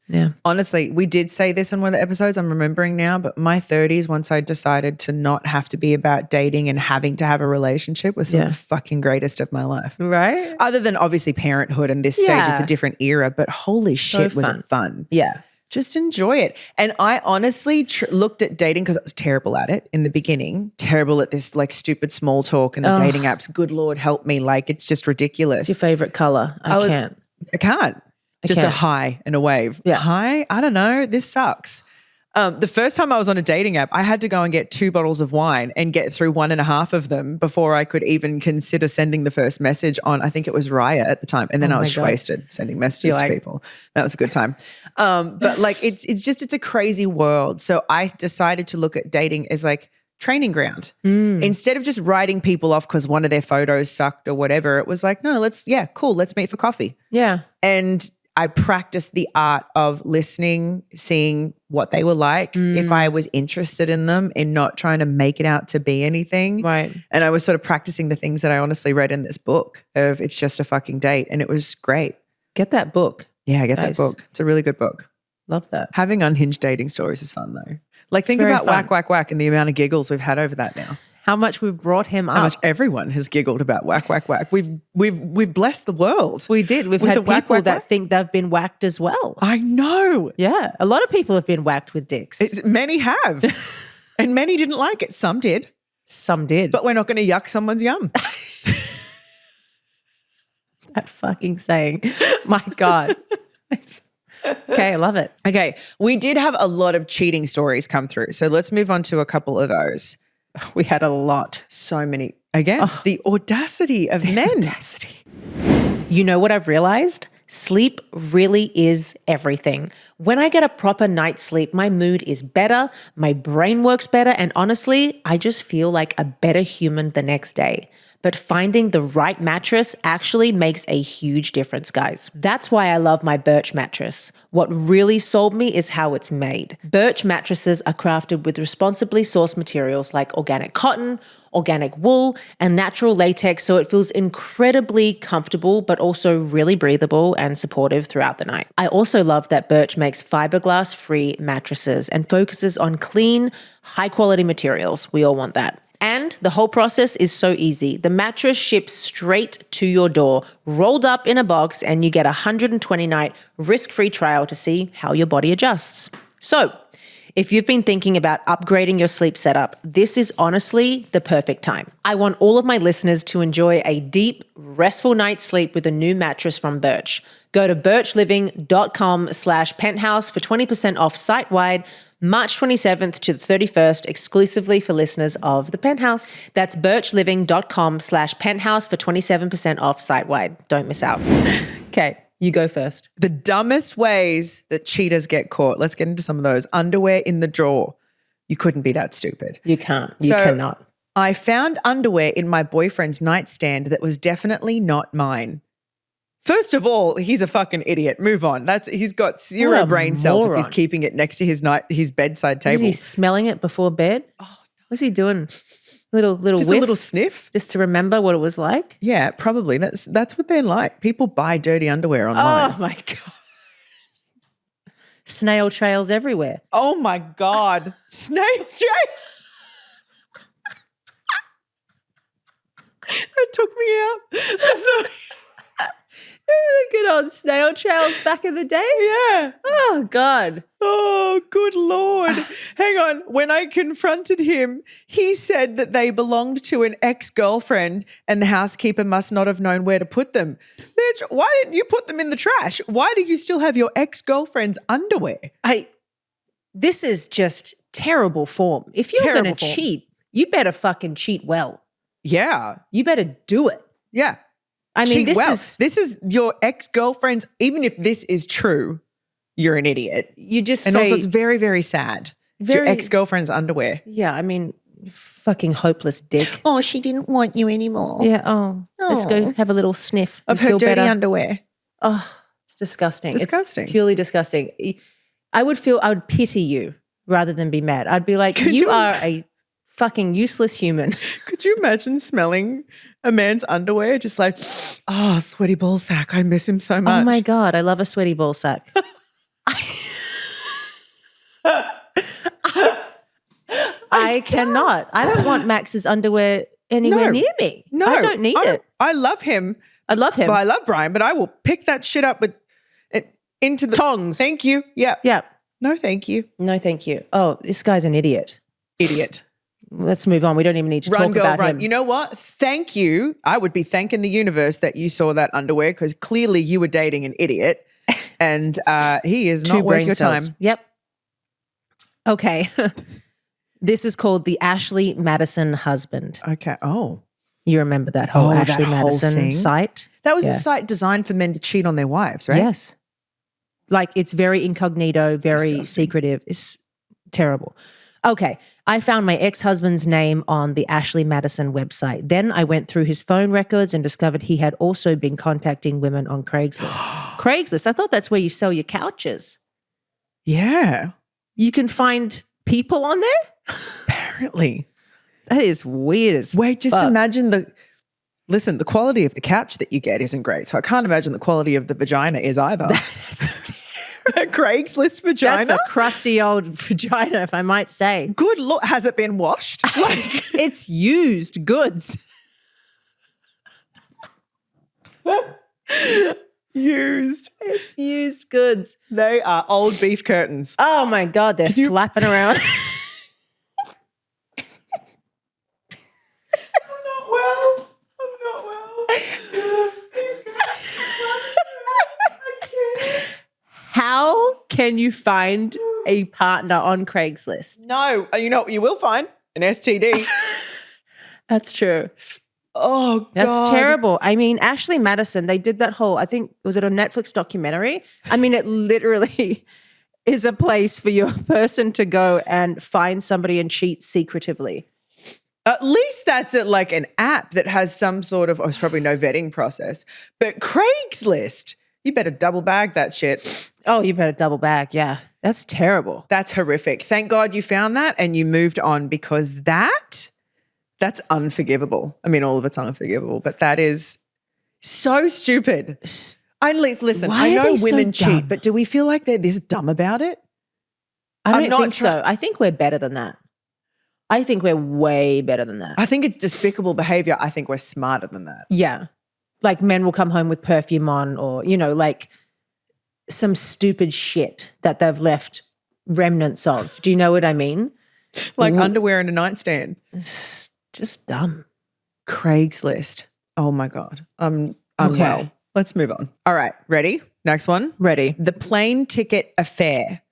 Yeah. Honestly, we did say this in one of the episodes, I'm remembering now, but my 30s, once I decided to not have to be about dating and having to have a relationship, was some of the fucking greatest of my life. Right. Other than obviously parenthood and this stage, it's a different era, but holy shit, was it fun. Yeah. Just enjoy it. And I honestly looked at dating because I was terrible at it in the beginning, terrible at this stupid small talk and the dating apps. Good Lord, help me. It's just ridiculous. What's your favorite color? I can't. Just a high and a wave. Yeah. Hi, I don't know. This sucks. The first time I was on a dating app, I had to go and get 2 bottles of wine and get through 1.5 of them before I could even consider sending the first message on, I think it was Raya at the time. And then I was wasted sending messages to people. That was a good time. But it's a crazy world. So I decided to look at dating as training ground. Instead of just writing people off because one of their photos sucked or whatever, it was no, let's meet for coffee. Yeah. And I practiced the art of listening, seeing what they were like, if I was interested in them, and not trying to make it out to be anything. Right. And I was sort of practicing the things that I honestly read in this book of It's Just a Fucking Date. And it was great. Get that book. Yeah, get that book. It's a really good book. Love that. Having unhinged dating stories is fun though. Think about fun. whack, whack, whack and the amount of giggles we've had over that now. How much we've brought him up. How much everyone has giggled about whack, whack, whack. We've blessed the world. We did. We've had people whack, whack, that whack. think they've been whacked as well. I know. Yeah. A lot of people have been whacked with dicks. Many have. And many didn't like it. Some did. Some did. But we're not going to yuck someone's yum. That fucking saying. My God. Okay, I love it. Okay, we did have a lot of cheating stories come through. So let's move on to a couple of those. We had a lot. So many. Again, the audacity of men. Audacity. You know what I've realized? Sleep really is everything. When I get a proper night's sleep, my mood is better, my brain works better, and honestly, I just feel like a better human the next day. But finding the right mattress actually makes a huge difference, guys. That's why I love my Birch mattress. What really sold me is how it's made. Birch mattresses are crafted with responsibly sourced materials like organic cotton, organic wool, and natural latex, so it feels incredibly comfortable, but also really breathable and supportive throughout the night. I also love that Birch makes fiberglass-free mattresses and focuses on clean, high-quality materials. We all want that. And the whole process is so easy. The mattress ships straight to your door, rolled up in a box, and you get a 120-night risk-free trial to see how your body adjusts. So, if you've been thinking about upgrading your sleep setup, this is honestly the perfect time. I want all of my listeners to enjoy a deep, restful night's sleep with a new mattress from Birch. Go to birchliving.com/penthouse for 20% off site-wide, March 27th to the 31st, exclusively for listeners of the Penthouse. That's birchliving.com/penthouse for 27% off site-wide. Don't miss out. Okay, you go first. The dumbest ways that cheaters get caught. Let's get into some of those. Underwear in the drawer. You couldn't be that stupid. You can't. You cannot. I found underwear in my boyfriend's nightstand that was definitely not mine. First of all, he's a fucking idiot. Move on. He's got zero brain cells if he's keeping it next to his bedside table. Is he smelling it before bed? Oh, what's he doing? Little just whiff? A little sniff? Just to remember what it was like? Yeah, probably. That's what they're like. People buy dirty underwear online. Oh my God. Snail trails everywhere. Oh my God. Snail trails. That took me out. Good old snail trails back in the day. Yeah. Oh, God. Oh, good Lord. Hang on. When I confronted him, he said that they belonged to an ex-girlfriend and the housekeeper must not have known where to put them. Bitch, why didn't you put them in the trash? Why do you still have your ex-girlfriend's underwear? This is just terrible form. If you're going to cheat, you better fucking cheat well. Yeah. You better do it. Yeah. I mean, this is your ex-girlfriend's, even if this is true, you're an idiot. You just and also it's very, very sad. It's your ex-girlfriend's underwear. Yeah, I mean, fucking hopeless dick. Oh, she didn't want you anymore. Yeah, let's go have a little sniff. Of her dirty underwear. Oh, it's disgusting. Disgusting. It's purely disgusting. I would pity you rather than be mad. I'd be like, you are a fucking useless human. Could you imagine smelling a man's underwear just like, oh, sweaty ball sack. I miss him so much. Oh my God, I love a sweaty ball sack. I cannot. I don't want Max's underwear anywhere near me. No. I don't need it. I love him. I love him. But I love Brian, but I will pick that shit up with into the tongs. Thank you. Yeah. Yeah. No, thank you. No, thank you. Oh, this guy's an idiot. Idiot. Let's move on. We don't even need to talk about him. You know what? Thank you. I would be thanking the universe that you saw that underwear because clearly you were dating an idiot and he is not worth your time. Yep. Okay. This is called the Ashley Madison husband. Okay. Oh. You remember that whole Ashley Madison site? That was a site designed for men to cheat on their wives, right? Yes. Like it's very incognito, very secretive. It's terrible. Okay. I found my ex-husband's name on the Ashley Madison website. Then I went through his phone records and discovered he had also been contacting women on Craigslist. Craigslist, I thought that's where you sell your couches. Yeah. You can find people on there? Apparently. That is weird as Wait, just imagine the quality of the couch that you get isn't great. So I can't imagine the quality of the vagina is either. A Craigslist vagina? That's a crusty old vagina, if I might say. Good Lord. Has it been washed? It's used goods. Used. It's used goods. They are old beef curtains. Oh my God, they're flapping around. I'm not well. How can you find a partner on Craigslist? No, you know what you will find? An STD. That's true. Oh, God. That's terrible. I mean, Ashley Madison, they did that whole, I think, was it a Netflix documentary? I mean, it literally is a place for your person to go and find somebody and cheat secretively. At least that's like an app that has some sort of, it's probably no vetting process, but Craigslist, you better double bag that shit. Oh, you better double bag. Yeah. That's terrible. That's horrific. Thank God you found that and you moved on, because that's unforgivable. I mean, all of it's unforgivable, but that is so stupid. Listen, Why I are know they so women cheat, dumb? but do we feel like they're this dumb about it? I I'm don't not think so. I think we're better than that. I think we're way better than that. I think it's despicable behavior. I think we're smarter than that. Yeah. Like men will come home with perfume on, or, you know, like some stupid shit that they've left remnants of. Do you know what I mean? Like underwear in a nightstand. It's just dumb. Craigslist. Oh my God. I'm unwell. Okay. Let's move on. All right. Ready? Next one. Ready. The plane ticket affair.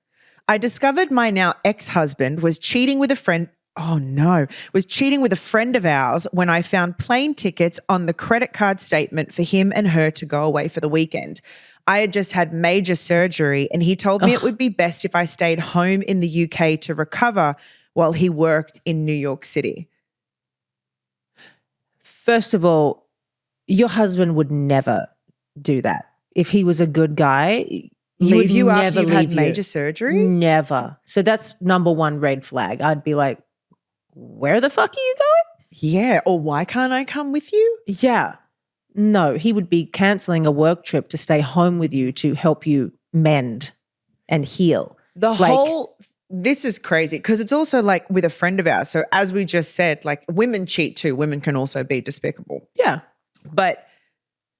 I discovered my now ex-husband was cheating with a friend. Oh no, was cheating with a friend of ours when I found plane tickets on the credit card statement for him and her to go away for the weekend. I had just had major surgery and he told me it would be best if I stayed home in the UK to recover while he worked in New York City. First of all, your husband would never do that. If he was a good guy, Leave you after never you've had leave major you. surgery? Never. So that's number one red flag. I'd be like, where the fuck are you going? Yeah. Or why can't I come with you? Yeah. No, he would be canceling a work trip to stay home with you to help you mend and heal. This is crazy because it's also like with a friend of ours. So as we just said, like women cheat too. Women can also be despicable. Yeah. But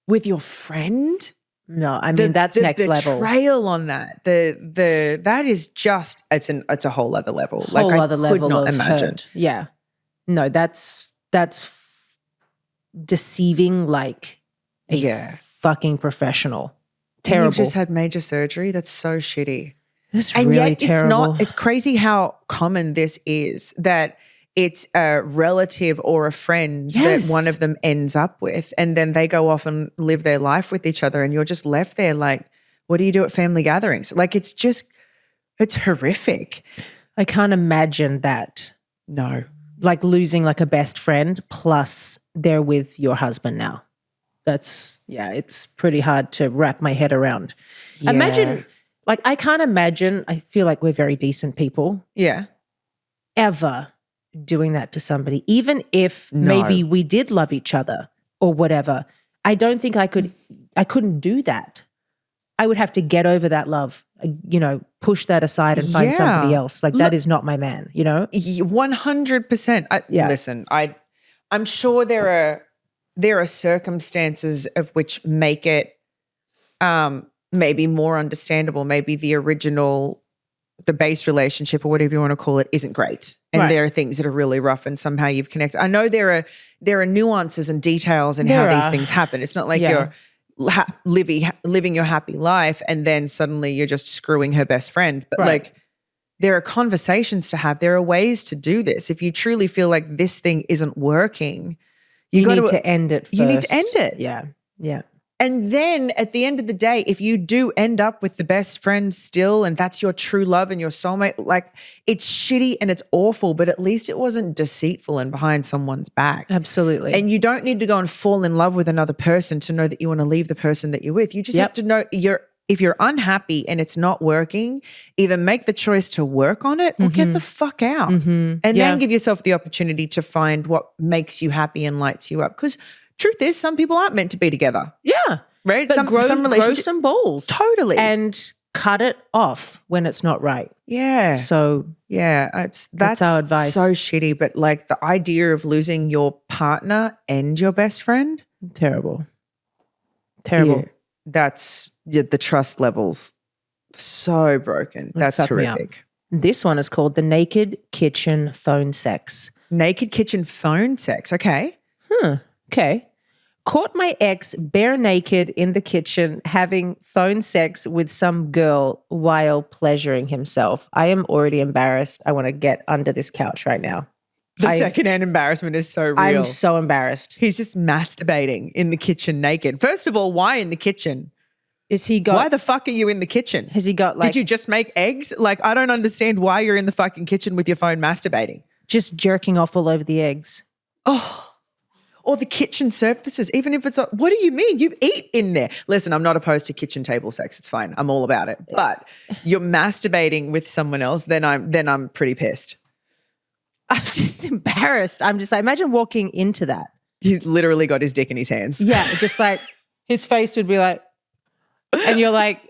with your friend? No, I mean, that's next level. The betrayal on that, that is just, it's a whole other level. Whole other level could not of imagine. hurt. Yeah. No, that's deceiving like a fucking professional. Terrible. And you've just had major surgery. That's so shitty. It's and really yet terrible. it's crazy how common this is, that it's a relative or a friend that one of them ends up with, and then they go off and live their life with each other and you're just left there like, what do you do at family gatherings? Like it's horrific. I can't imagine that. No. Like losing like a best friend plus they're with your husband now. It's pretty hard to wrap my head around. Yeah. Imagine, like I can't imagine, I feel like we're very decent people. Yeah. Ever doing that to somebody, even if maybe we did love each other or whatever. I don't think I couldn't do that. I would have to get over that love, push that aside and find somebody else. Like that is not my man, 100%. Listen, I'm sure there are circumstances of which make it maybe more understandable. Maybe the base relationship or whatever you want to call it isn't great. And there are things that are really rough and somehow you've connected. I know there are nuances and details in how these things happen. It's not like you're living your happy life and then suddenly you're just screwing her best friend. But like there are conversations to have. There are ways to do this. If you truly feel like this thing isn't working, you need to end it first. You need to end it. Yeah. Yeah. And then at the end of the day, if you do end up with the best friend still and that's your true love and your soulmate, like it's shitty and it's awful, but at least it wasn't deceitful and behind someone's back. Absolutely. And you don't need to go and fall in love with another person to know that you want to leave the person that you're with. You just have to know if you're unhappy and it's not working, either make the choice to work on it or get the fuck out. And then give yourself the opportunity to find what makes you happy and lights you up. Because truth is, some people aren't meant to be together. Yeah. Right? But some grow some balls. Totally. And cut it off when it's not right. Yeah. So that's our advice. So shitty. But like the idea of losing your partner and your best friend. Terrible. Terrible. Yeah, that's the trust levels so broken. That's horrific. This one is called the naked kitchen phone sex. Naked kitchen phone sex. Okay. Okay. Caught my ex bare naked in the kitchen having phone sex with some girl while pleasuring himself. I am already embarrassed. I want to get under this couch right now. The secondhand embarrassment is so real. I'm so embarrassed. He's just masturbating in the kitchen naked. First of all, why in the kitchen? Why the fuck are you in the kitchen? Has he got Did you just make eggs? Like, I don't understand why you're in the fucking kitchen with your phone masturbating. Just jerking off all over the eggs. Oh. Or the kitchen surfaces, even if it's what do you mean? You eat in there. Listen, I'm not opposed to kitchen table sex. It's fine. I'm all about it. But you're masturbating with someone else, then I'm pretty pissed. I'm just embarrassed. I'm just like, imagine walking into that. He's literally got his dick in his hands. Yeah, just like his face would be like, and you're like,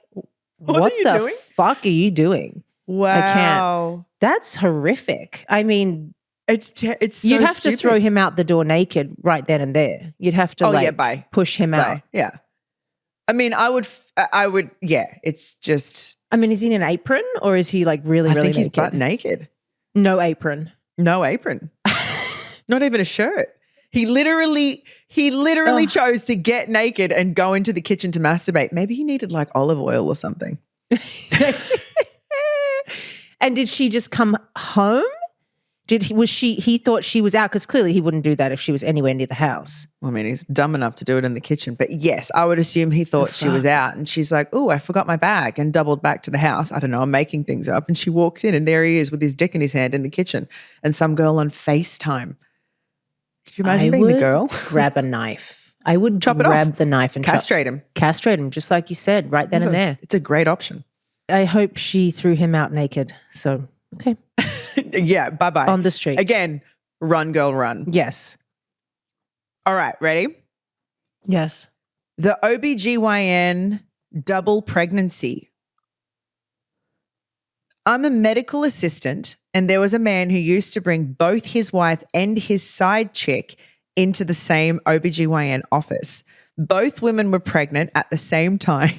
what the fuck are you doing? Wow. I can't. That's horrific. I mean, it's so you'd have stupid. to throw him out the door naked right then and there. You'd have to push him out. Yeah. I mean, I would, it's just. I mean, is he in an apron or is he like really, really I think naked? he's butt naked. No apron. No apron. Not even a shirt. He literally chose to get naked and go into the kitchen to masturbate. Maybe he needed like olive oil or something. And did she just come home? He thought she was out because clearly he wouldn't do that if she was anywhere near the house. I mean, he's dumb enough to do it in the kitchen. But yes, I would assume he thought she was out and she's like, oh, I forgot my bag and doubled back to the house. I don't know, I'm making things up. And she walks in and there he is with his dick in his hand in the kitchen and some girl on FaceTime. Could you imagine being the girl? Grab a knife. I would grab the knife and castrate him. Castrate him, just like you said, right then and there. It's a great option. I hope she threw him out naked. So, okay. Yeah, bye-bye. On the street. Again, run, girl, run. Yes. All right, ready? Yes. The OBGYN double pregnancy. I'm a medical assistant and there was a man who used to bring both his wife and his side chick into the same OBGYN office. Both women were pregnant at the same time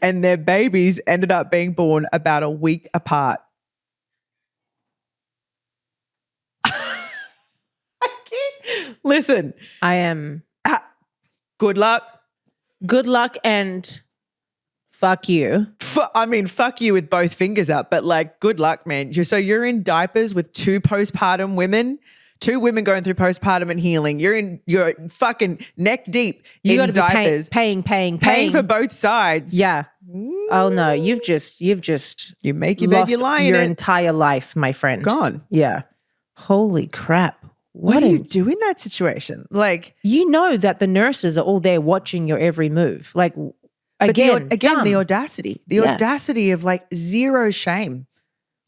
and their babies ended up being born about a week apart. Listen. I am. Good luck. Good luck and fuck you. Fuck you with both fingers up, but like good luck, man. So you're in diapers with two postpartum women, two women going through postpartum and healing. You're fucking neck deep in diapers. Paying for both sides. Yeah. Ooh. Oh no, you've just you make your bed, you lie in your it. entire life, my friend. Gone. Yeah. Holy crap. What do you do in that situation? Like, you know that the nurses are all there watching your every move. Like, again, the audacity of like zero shame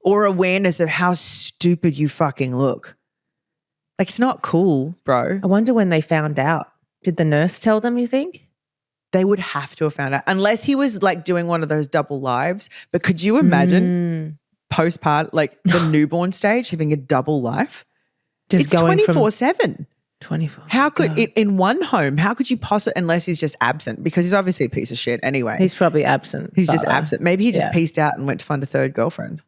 or awareness of how stupid you fucking look. Like, it's not cool, bro. I wonder when they found out. Did the nurse tell them, you think? They would have to have found out unless he was like doing one of those double lives. But could you imagine postpartum, like the newborn stage, having a double life? It's 24/7. 24. How could in one home? How could you possibly? Unless he's just absent, because he's obviously a piece of shit anyway. He's probably absent. He's just absent. Maybe he just pieced out and went to find a third girlfriend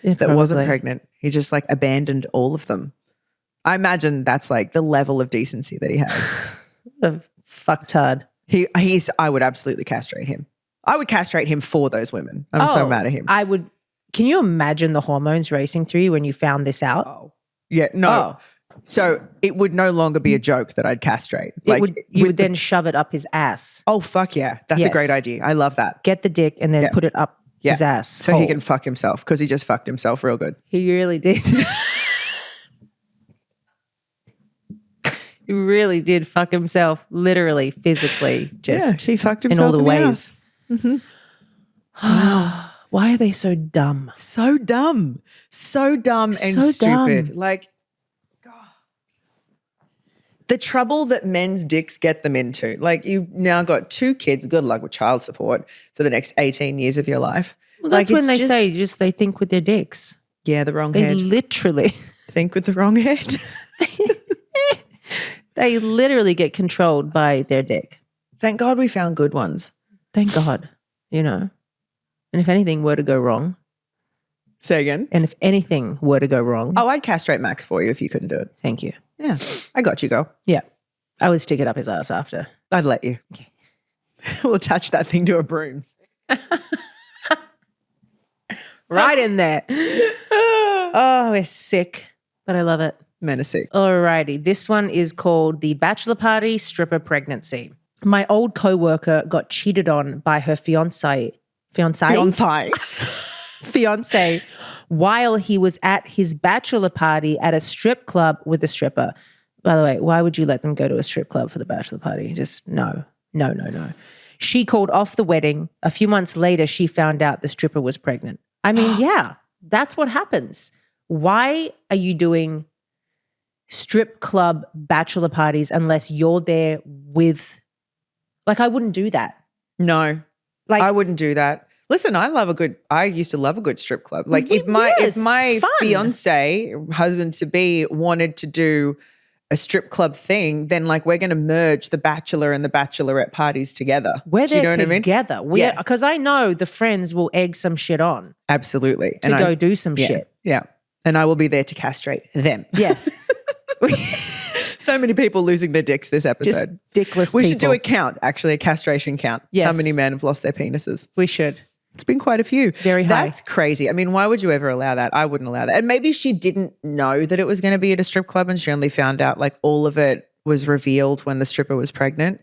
that wasn't pregnant. He just like abandoned all of them. I imagine that's like the level of decency that he has. The fucktard. I would absolutely castrate him. I would castrate him for those women. I'm so mad at him. I would. Can you imagine the hormones racing through you when you found this out? Oh. Yeah, no. Oh. So it would no longer be a joke that I'd castrate. You would then shove it up his ass. Oh, fuck yeah. That's a great idea. I love that. Get the dick and then put it up his ass. So he can fuck himself because he just fucked himself real good. He really did. He really did fuck himself, literally, physically, just he fucked himself in all the ways. Mm-hmm. Wow. Why are they so dumb? So dumb. So dumb and stupid. Dumb. Like, God. The trouble that men's dicks get them into. Like, you've now got 2 kids. Good luck with child support for the next 18 years of your life. Well, that's when they say they think with their dicks. Yeah, the wrong head. They literally think with the wrong head. They literally get controlled by their dick. Thank God we found good ones. Thank God, you know. And if anything were to go wrong. Say again? And if anything were to go wrong. Oh, I'd castrate Max for you if you couldn't do it. Thank you. Yeah. I got you, girl. Yeah. I would stick it up his ass after. I'd let you. We'll attach that thing to a broom. Right in there. Oh, we're sick, but I love it. Men are sick. Alrighty. This one is called The Bachelor Party Stripper Pregnancy. My old coworker got cheated on by her fiance while he was at his bachelor party at a strip club with a stripper. By the way, why would you let them go to a strip club for the bachelor party? Just no. She called off the wedding. A few months later, she found out the stripper was pregnant. I mean, yeah, that's what happens. Why are you doing strip club bachelor parties unless you're there with, like, I wouldn't do that. No, like I wouldn't do that. Listen, I used to love a good strip club. Like if my fiance, husband to be, wanted to do a strip club thing, then like we're going to merge the bachelor and the bachelorette parties together. We're do you there know together. What I mean? Because I know the friends will egg some shit on. Absolutely. To go do some shit. Yeah. And I will be there to castrate them. Yes. So many people losing their dicks this episode. Just dickless We people. should do a count, actually, a castration count. Yes. How many men have lost their penises? We should. It's been quite a few. Very high. That's crazy. I mean, why would you ever allow that? I wouldn't allow that. And maybe she didn't know that it was going to be at a strip club and she only found out like all of it was revealed when the stripper was pregnant.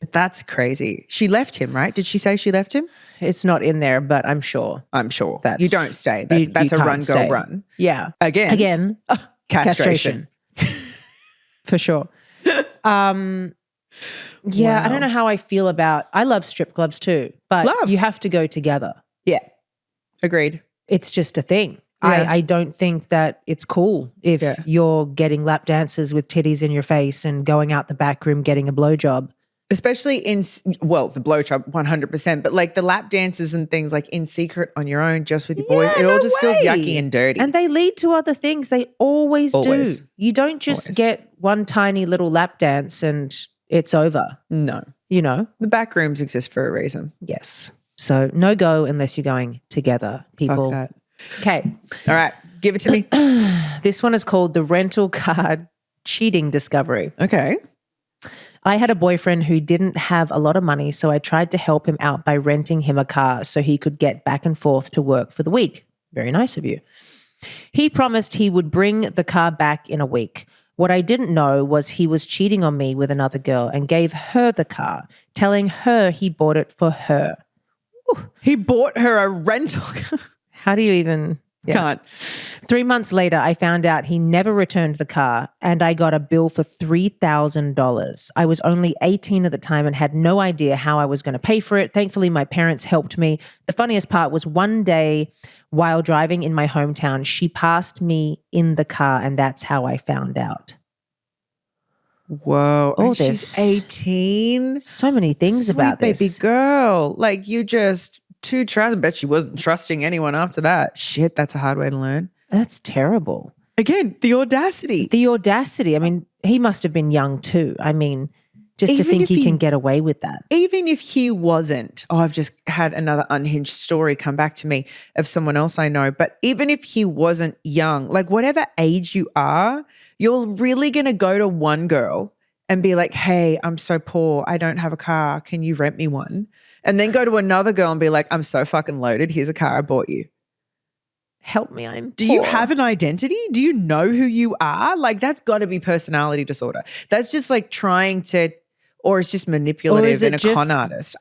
But that's crazy. She left him, right? Did she say she left him? It's not in there, but I'm sure. You don't stay. That's a run, girl, run. Yeah. Again. Castration. For sure. Yeah, wow. I don't know how I feel about, I love strip clubs too, but you have to go together. Yeah. Agreed. It's just a thing. Yeah. I don't think that it's cool if you're getting lap dances with titties in your face and going out the back room getting a blowjob. Especially the blowjob 100%, but like the lap dances and things like in secret on your own, just with your boys, it all just feels yucky and dirty. And they lead to other things. They always do. You don't just get one tiny little lap dance and it's over. No. You know? The back rooms exist for a reason. Yes. So no go unless you're going together, people. Fuck that. Okay. All right. Give it to me. This one is called the rental car cheating discovery. Okay. I had a boyfriend who didn't have a lot of money, so I tried to help him out by renting him a car so he could get back and forth to work for the week. Very nice of you. He promised he would bring the car back in a week. What I didn't know was he was cheating on me with another girl and gave her the car, telling her he bought it for her. Ooh, he bought her a rental car. How do you even... Yeah. Can't. 3 months later, I found out he never returned the car and I got a bill for $3,000. I was only 18 at the time and had no idea how I was going to pay for it. Thankfully, my parents helped me. The funniest part was one day while driving in my hometown, she passed me in the car and that's how I found out. Whoa. Oh, she's 18. So many things Sweet about this. baby girl. Like you just... too trust. I bet she wasn't trusting anyone after that. Shit, that's a hard way to learn. That's terrible. Again, the audacity. The audacity. I mean, he must have been young too. I mean, just to think he can get away with that. Even if he wasn't, I've just had another unhinged story come back to me of someone else I know. But even if he wasn't young, like whatever age you are, you're really going to go to one girl and be like, hey, I'm so poor. I don't have a car. Can you rent me one? And then go to another girl and be like, I'm so fucking loaded. Here's a car I bought you. Help me, I'm poor. Do you have an identity? Do you know who you are? Like that's got to be personality disorder. That's just like trying to, or it's just manipulative and a con artist.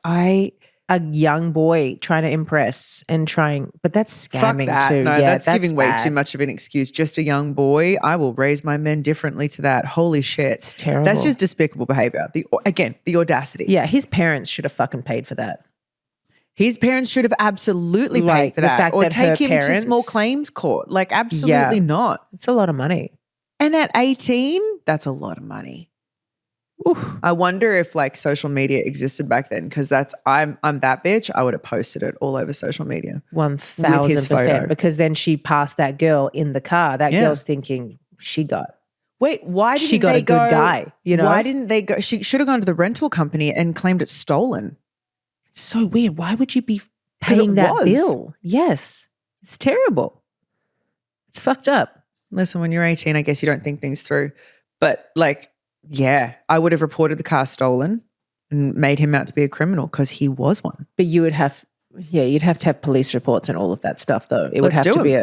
A young boy trying to impress and trying, but that's scamming too. No, yeah, that's giving way too much of an excuse. Just a young boy. I will raise my men differently to that. Holy shit. It's terrible. That's just despicable behavior. The audacity. Yeah, his parents should have fucking paid for that. His parents should have absolutely paid for that. Fact or that take him parents, to small claims court. Like absolutely not. It's a lot of money. And at 18, that's a lot of money. Oof. I wonder if like social media existed back then because I'm that bitch. I would have posted it all over social media. 1000%. Because then she passed that girl in the car. That girl's thinking she got. Wait, why didn't she got they a good guy? You know, why didn't they go? She should have gone to the rental company and claimed it stolen. It's so weird. Why would you be paying that bill? Yes, it's terrible. It's fucked up. Listen, when you're 18, I guess you don't think things through, but like. Yeah, I would have reported the car stolen and made him out to be a criminal because he was one. But you would have, you'd have to have police reports and all of that stuff though. It would have to be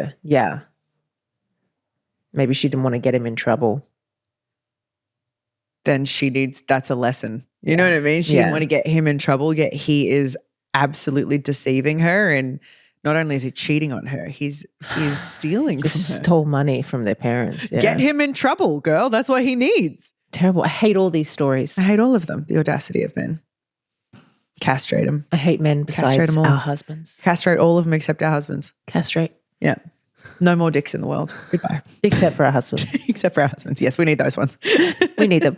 maybe she didn't want to get him in trouble. Then that's a lesson. You know what I mean? She didn't want to get him in trouble, yet he is absolutely deceiving her. And not only is he cheating on her, he's stealing from her. Stole money from their parents. Yeah. Get him in trouble, girl. That's what he needs. Terrible. I hate all these stories. I hate all of them. The audacity of men. Castrate them. I hate men besides our husbands. Castrate all of them except our husbands. Castrate. Yeah. No more dicks in the world. Goodbye. Except for our husbands. Except for our husbands. Yes, we need those ones. We need them.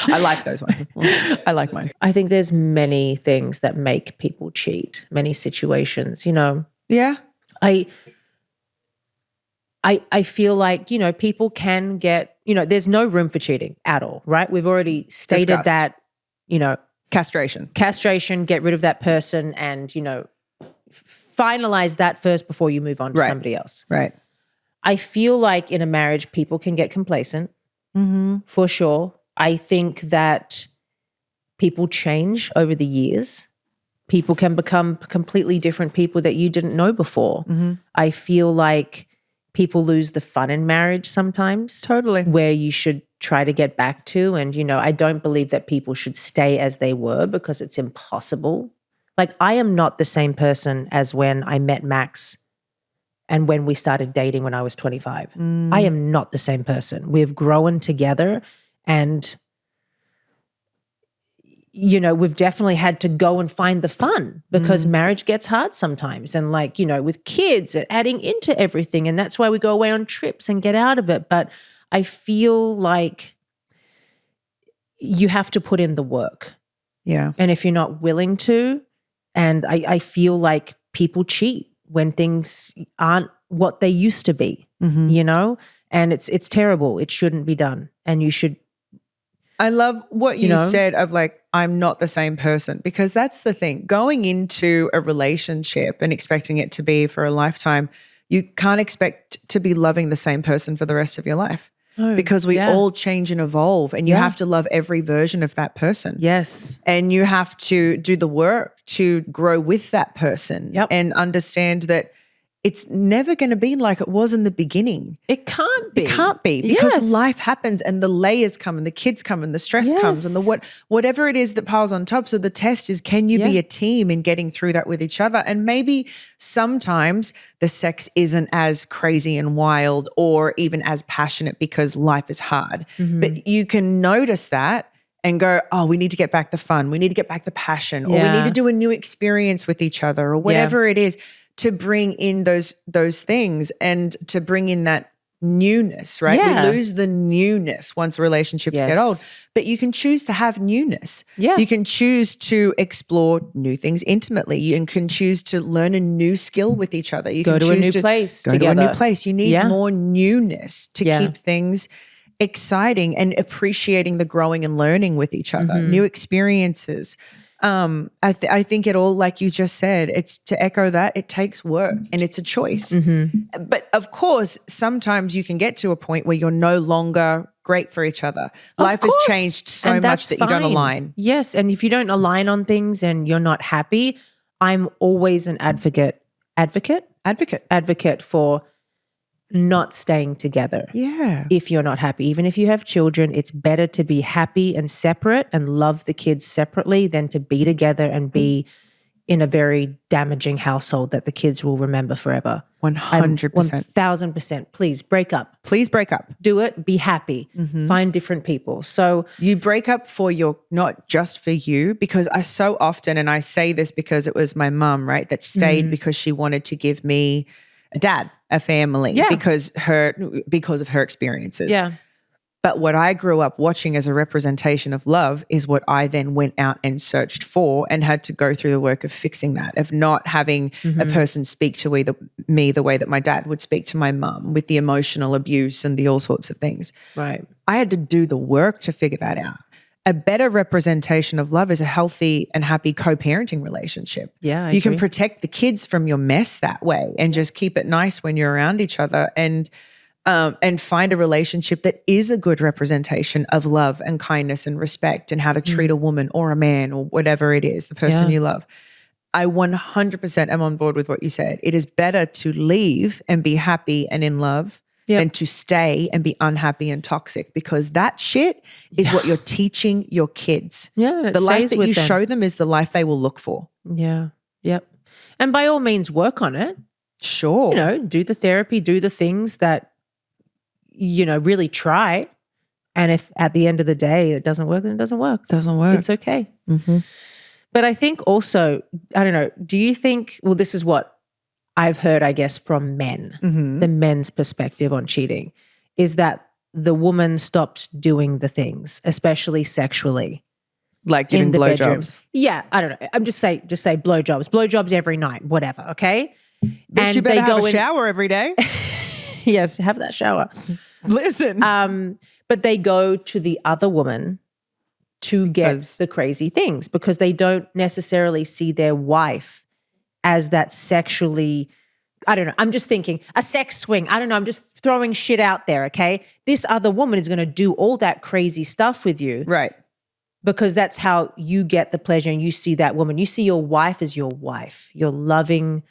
I like those ones. I like mine. I think there's many things that make people cheat, many situations, you know. Yeah. I feel like, you know, people can get, you know, there's no room for cheating at all, right? We've already stated that, you know. Castration, get rid of that person and, you know, finalize that first before you move on to somebody else. Right. I feel like in a marriage, people can get complacent for sure. I think that people change over the years. People can become completely different people that you didn't know before. I feel like people lose the fun in marriage sometimes. Totally. Where you should try to get back to. And, you know, I don't believe that people should stay as they were because it's impossible. Like, I am not the same person as when I met Max and when we started dating when I was 25. I am not the same person. We've grown together and, you know, we've definitely had to go and find the fun because marriage gets hard sometimes. And like, you know, with kids and adding into everything. And that's why we go away on trips and get out of it. But I feel like you have to put in the work. Yeah. And if you're not willing to, and I feel like people cheat when things aren't what they used to be, you know, and it's terrible. It shouldn't be done. And you should. I love what you said of like, I'm not the same person, because that's the thing. Going into a relationship and expecting it to be for a lifetime, you can't expect to be loving the same person for the rest of your life. Oh, because we all change and evolve, and you have to love every version of that person. Yes. And you have to do the work to grow with that person and understand that it's never going to be like it was in the beginning. It can't be. It can't be because life happens and the layers come and the kids come and the stress comes and the whatever it is that piles on top. So the test is, can you be a team in getting through that with each other? And maybe sometimes the sex isn't as crazy and wild or even as passionate because life is hard. But you can notice that and go, oh, we need to get back the fun. We need to get back the passion, or we need to do a new experience with each other, or whatever it is, to bring in those things and to bring in that newness, right? We lose the newness once relationships get old, but you can choose to have newness. Yeah. You can choose to explore new things intimately. You can choose to learn a new skill with each other. You go can to choose a new place go together. to a new place. You need more newness to keep things exciting and appreciating the growing and learning with each other, new experiences. I think it all, like you just said, it's to echo that, it takes work and it's a choice. But of course, sometimes you can get to a point where you're no longer great for each other. Life has changed so much that you don't align. Yes. And if you don't align on things and you're not happy, I'm always an advocate for not staying together. Yeah. If you're not happy, even if you have children, it's better to be happy and separate and love the kids separately than to be together and be in a very damaging household that the kids will remember forever. 100%. 1000%. Please break up. Please break up. Do it. Be happy. Find different people. So you break up for not just for you, because I so often, and I say this because it was my mum, right, that stayed because she wanted to give me a dad, a family, because of her experiences. Yeah. But what I grew up watching as a representation of love is what I then went out and searched for and had to go through the work of fixing that, of not having a person speak to me the way that my dad would speak to my mum, with the emotional abuse and the all sorts of things. Right. I had to do the work to figure that out. A better representation of love is a healthy and happy co-parenting relationship. Yeah, you can protect the kids from your mess that way and just keep it nice when you're around each other. And and find a relationship that is a good representation of love and kindness and respect and how to treat a woman or a man or whatever it is, the person you love. I 100% am on board with what you said. It is better to leave and be happy and in love than to stay and be unhappy and toxic, because that shit is what you're teaching your kids. Yeah, the life that you show them is the life they will look for. Yeah, yep. And by all means, work on it. Sure. You know, do the therapy, do the things that, you know, really try. And if at the end of the day it doesn't work, then it doesn't work. Doesn't work. It's okay. But I think also, I don't know, do you think, well, this is what I've heard, I guess, from men, the men's perspective on cheating, is that the woman stopped doing the things, especially sexually. Like giving blowjobs. Yeah, I don't know. I'm just say blowjobs. Blowjobs every night, whatever, okay? But you better have a shower every day. Yes, have that shower. Listen. But they go to the other woman to get the crazy things because they don't necessarily see their wife as that sexually, I don't know, I'm just thinking a sex swing. I don't know, I'm just throwing shit out there, okay? This other woman is going to do all that crazy stuff with you. Right. Because that's how you get the pleasure and you see that woman. You see your wife as your wife, your loving,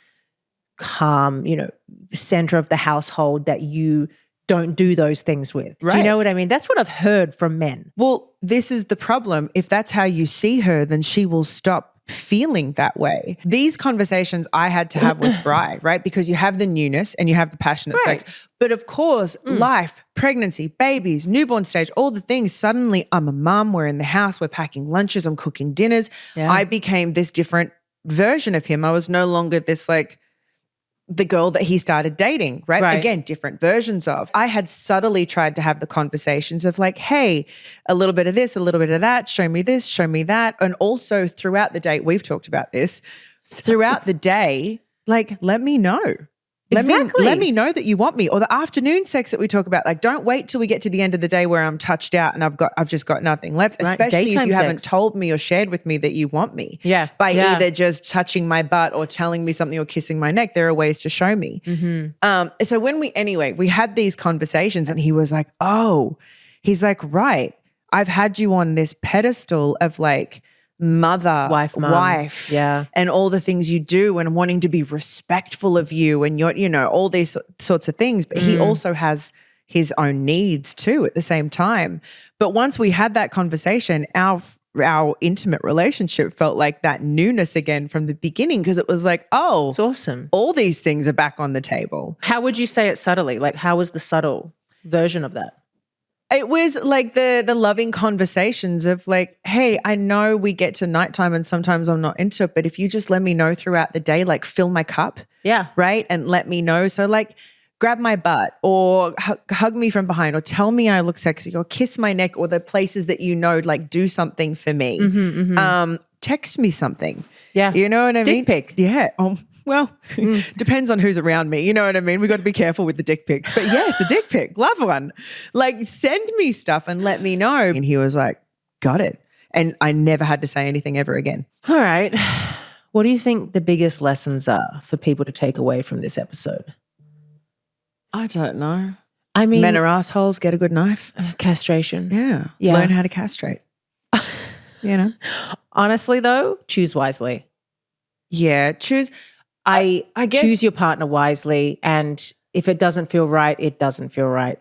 calm, you know, center of the household that you don't do those things with. Right. Do you know what I mean? That's what I've heard from men. Well, this is the problem. If that's how you see her, then she will stop feeling that way. These conversations I had to have with Bri, right? Because you have the newness and you have the passionate sex. But of course, life, pregnancy, babies, newborn stage, all the things, suddenly I'm a mum, we're in the house, we're packing lunches, I'm cooking dinners. Yeah. I became this different version of him. I was no longer this like the girl that he started dating, right? Again, different versions of. I had subtly tried to have the conversations of like, hey, a little bit of this, a little bit of that, show me this, show me that. And also throughout the day, we've talked about this, throughout the day, like, let me know. Let me know that you want me. Or the afternoon sex that we talk about, like don't wait till we get to the end of the day where I'm touched out and I've just got nothing left, especially if you haven't told me or shared with me that you want me. Yeah. By either just touching my butt or telling me something or kissing my neck, there are ways to show me. So when we had these conversations and he was like, oh, he's like, right, I've had you on this pedestal of like, mother, wife, and all the things you do and wanting to be respectful of you and your, you know, all these sorts of things. But he also has his own needs too at the same time. But once we had that conversation, our intimate relationship felt like that newness again from the beginning because it was like, oh, it's awesome. All these things are back on the table. How would you say it subtly? Like how was the subtle version of that? It was like the loving conversations of like, hey, I know we get to nighttime and sometimes I'm not into it, but if you just let me know throughout the day, like fill my cup. Yeah. Right. And let me know. So like grab my butt or hug me from behind or tell me I look sexy or kiss my neck or the places that you know, like do something for me. Text me something. Yeah. You know what I mean? Dick pic. Yeah. Well, depends on who's around me. You know what I mean? We got to be careful with the dick pics. But yes, a dick pic, love one. Like send me stuff and let me know. And he was like, got it. And I never had to say anything ever again. All right. What do you think the biggest lessons are for people to take away from this episode? I don't know. I mean, men are assholes, get a good knife. Castration. Yeah. Learn how to castrate. You know? Honestly though, choose wisely. Yeah, choose. I guess choose your partner wisely, and if it doesn't feel right, it doesn't feel right.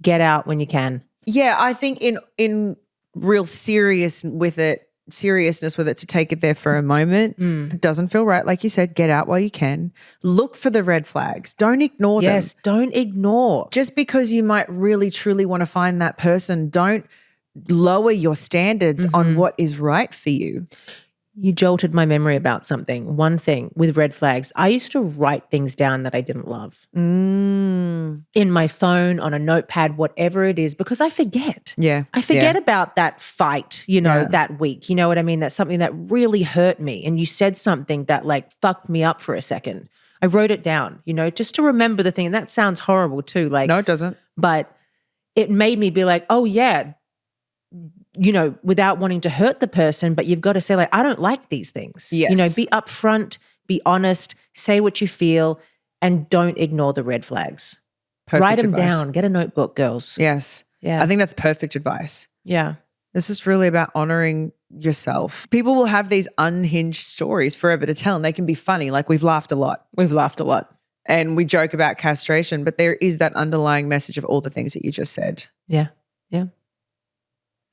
Get out when you can. Yeah, I think in real seriousness with it to take it there for a moment. If it doesn't feel right, like you said, get out while you can. Look for the red flags. Don't ignore them. Yes, don't ignore. Just because you might really truly want to find that person, don't lower your standards on what is right for you. You jolted my memory about something. One thing with red flags, I used to write things down that I didn't love in my phone, on a notepad, whatever it is, because I forget. Yeah. I forget about that fight, you know, that week. You know what I mean? That's something that really hurt me. And you said something that like fucked me up for a second. I wrote it down, you know, just to remember the thing. And that sounds horrible too. Like, no, it doesn't. But it made me be like, oh yeah, you know, without wanting to hurt the person, but you've got to say like, I don't like these things. Yes. You know, be upfront, be honest, say what you feel, and don't ignore the red flags. Write them advice. down. Get a notebook, girls. Yes. Yeah. I think that's perfect advice. Yeah. This is really about honoring yourself. People will have these unhinged stories forever to tell, and they can be funny. Like, we've laughed a lot. We've laughed a lot. And we joke about castration, but there is that underlying message of all the things that you just said. Yeah. Yeah.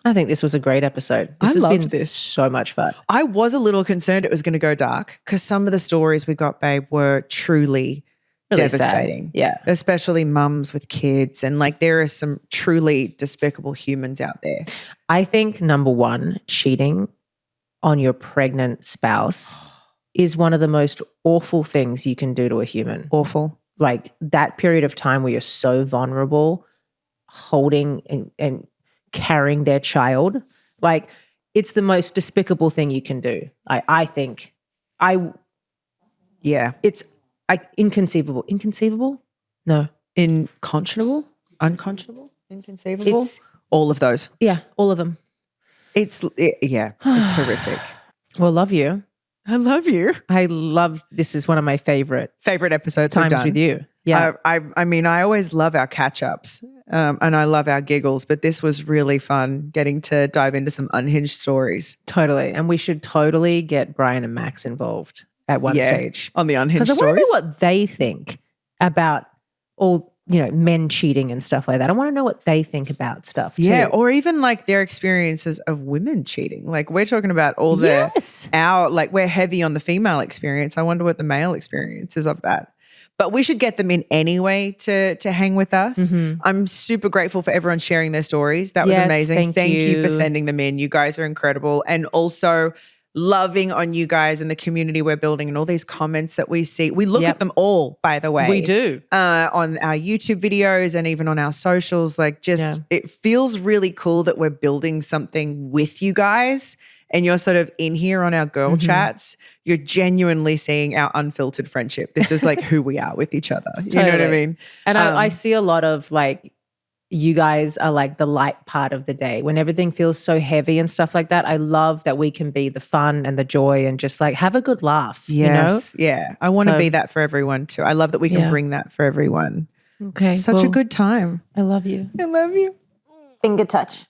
I think this was a great episode. This has loved been this. so much fun. I was a little concerned it was going to go dark because some of the stories we got, babe, were truly Really sad. devastating. Yeah. Especially mums with kids. And like, there are some truly despicable humans out there. I think number one, cheating on your pregnant spouse is one of the most awful things you can do to a human. Awful. Like that period of time where you're so vulnerable, holding and carrying their child. Like, it's the most despicable thing you can do. I think. Yeah. It's inconceivable. Inconceivable? No. Unconscionable? Inconceivable? It's all of those. Yeah, all of them. It's horrific. Well, love you. I love you. This is one of my favorite episodes we've times done. with you. Yeah. I mean, I always love our catch-ups and I love our giggles, but this was really fun getting to dive into some unhinged stories. Totally. And we should totally get Brian and Max involved at one stage. On the unhinged Because I stories. want to know what they think about all, men cheating and stuff like that. I want to know what they think about stuff too. Yeah, or even like their experiences of women cheating. Like, we're talking about all we're heavy on the female experience. I wonder what the male experience is of that. But we should get them in anyway to hang with us. Mm-hmm. I'm super grateful for everyone sharing their stories. That was amazing. Thank you for sending them in. You guys are incredible. And also loving on you guys and the community we're building and all these comments that we see. We look at them all, by the way. We do. On our YouTube videos and even on our socials. Like, it feels really cool that we're building something with you guys. And you're sort of in here on our girl chats, you're genuinely seeing our unfiltered friendship. This is like who we are with each other. You know what I mean? And I see a lot of like, you guys are like the light part of the day when everything feels so heavy and stuff like that. I love that we can be the fun and the joy and just like have a good laugh. Yes. You know? Yeah. I want to be that for everyone too. I love that we can bring that for everyone. Okay. Such a good time. I love you. I love you. Finger touch.